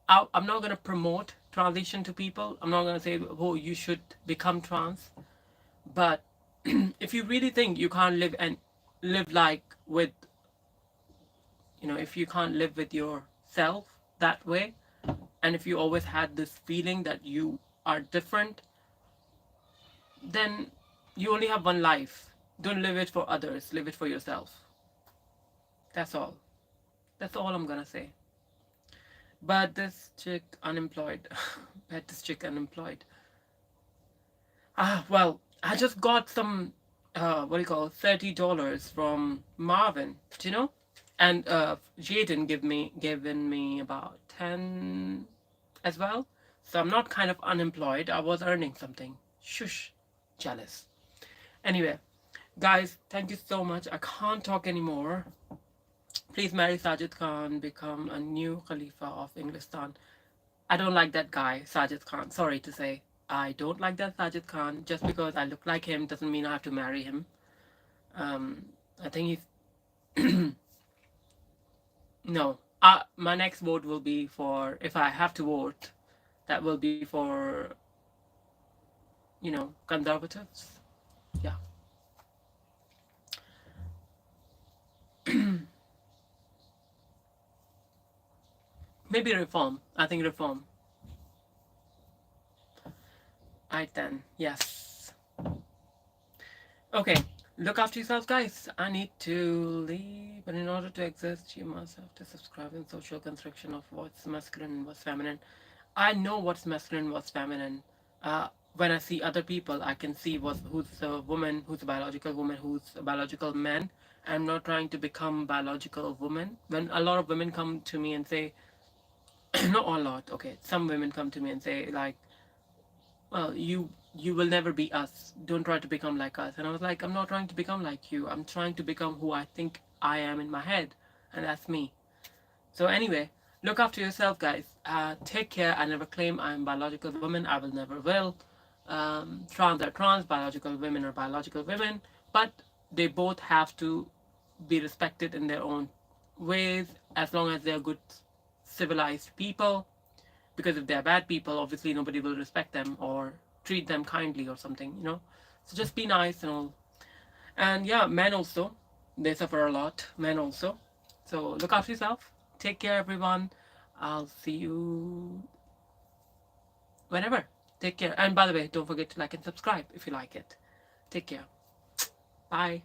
I'm not going to promote transition to people. I'm not going to say, oh, you should become trans. But if you really think you can't live like with, if you can't live with yourself that way, and if you always had this feeling that you are different, then you only have one life. Don't live it for others, live it for yourself. That's all. That's all I'm gonna say. But this chick unemployed. Met this chick unemployed. Well, I just got some, what do you call, $30 from Marvin. Do you know? And Jaden given me about 10 as well. So I'm not kind of unemployed. I was earning something. Shush, jealous. Anyway, guys, thank you so much. I can't talk anymore. Please marry Sajid Khan, become a new Khalifa of Englistan. I don't like that guy, Sajid Khan. Sorry to say. I don't like that Sajid Khan. Just because I look like him doesn't mean I have to marry him. Um, I think he's. No. My next vote will be for, if I have to vote, that will be for, conservatives. Yeah. Maybe reform. I think reform. Right then. Yes. Okay. Look after yourselves, guys. I need to leave, but in order to exist, you must have to subscribe in social construction of what's masculine and what's feminine. I know what's masculine and what's feminine. When I see other people, I can see who's a woman, who's a biological woman, who's a biological man. I'm not trying to become biological woman. When a lot of women come to me and say, not a lot, okay, some women come to me and say like, well, you will never be us. Don't try to become like us. And I was like, I'm not trying to become like you. I'm trying to become who I think I am in my head, and that's me. So anyway, look after yourself, guys. Take care. I never claim I'm biological woman. I will never will. Trans are trans. Biological women are biological women. But they both have to be respected in their own ways, as long as they're good, civilized people. Because if they're bad people, obviously nobody will respect them or treat them kindly or something. So just be nice and all. And yeah, men also, they suffer a lot. Men also. So look after yourself. Take care, everyone. I'll see you whenever. Take care. And by the way, don't forget to like and subscribe if you like it. Take care. Bye.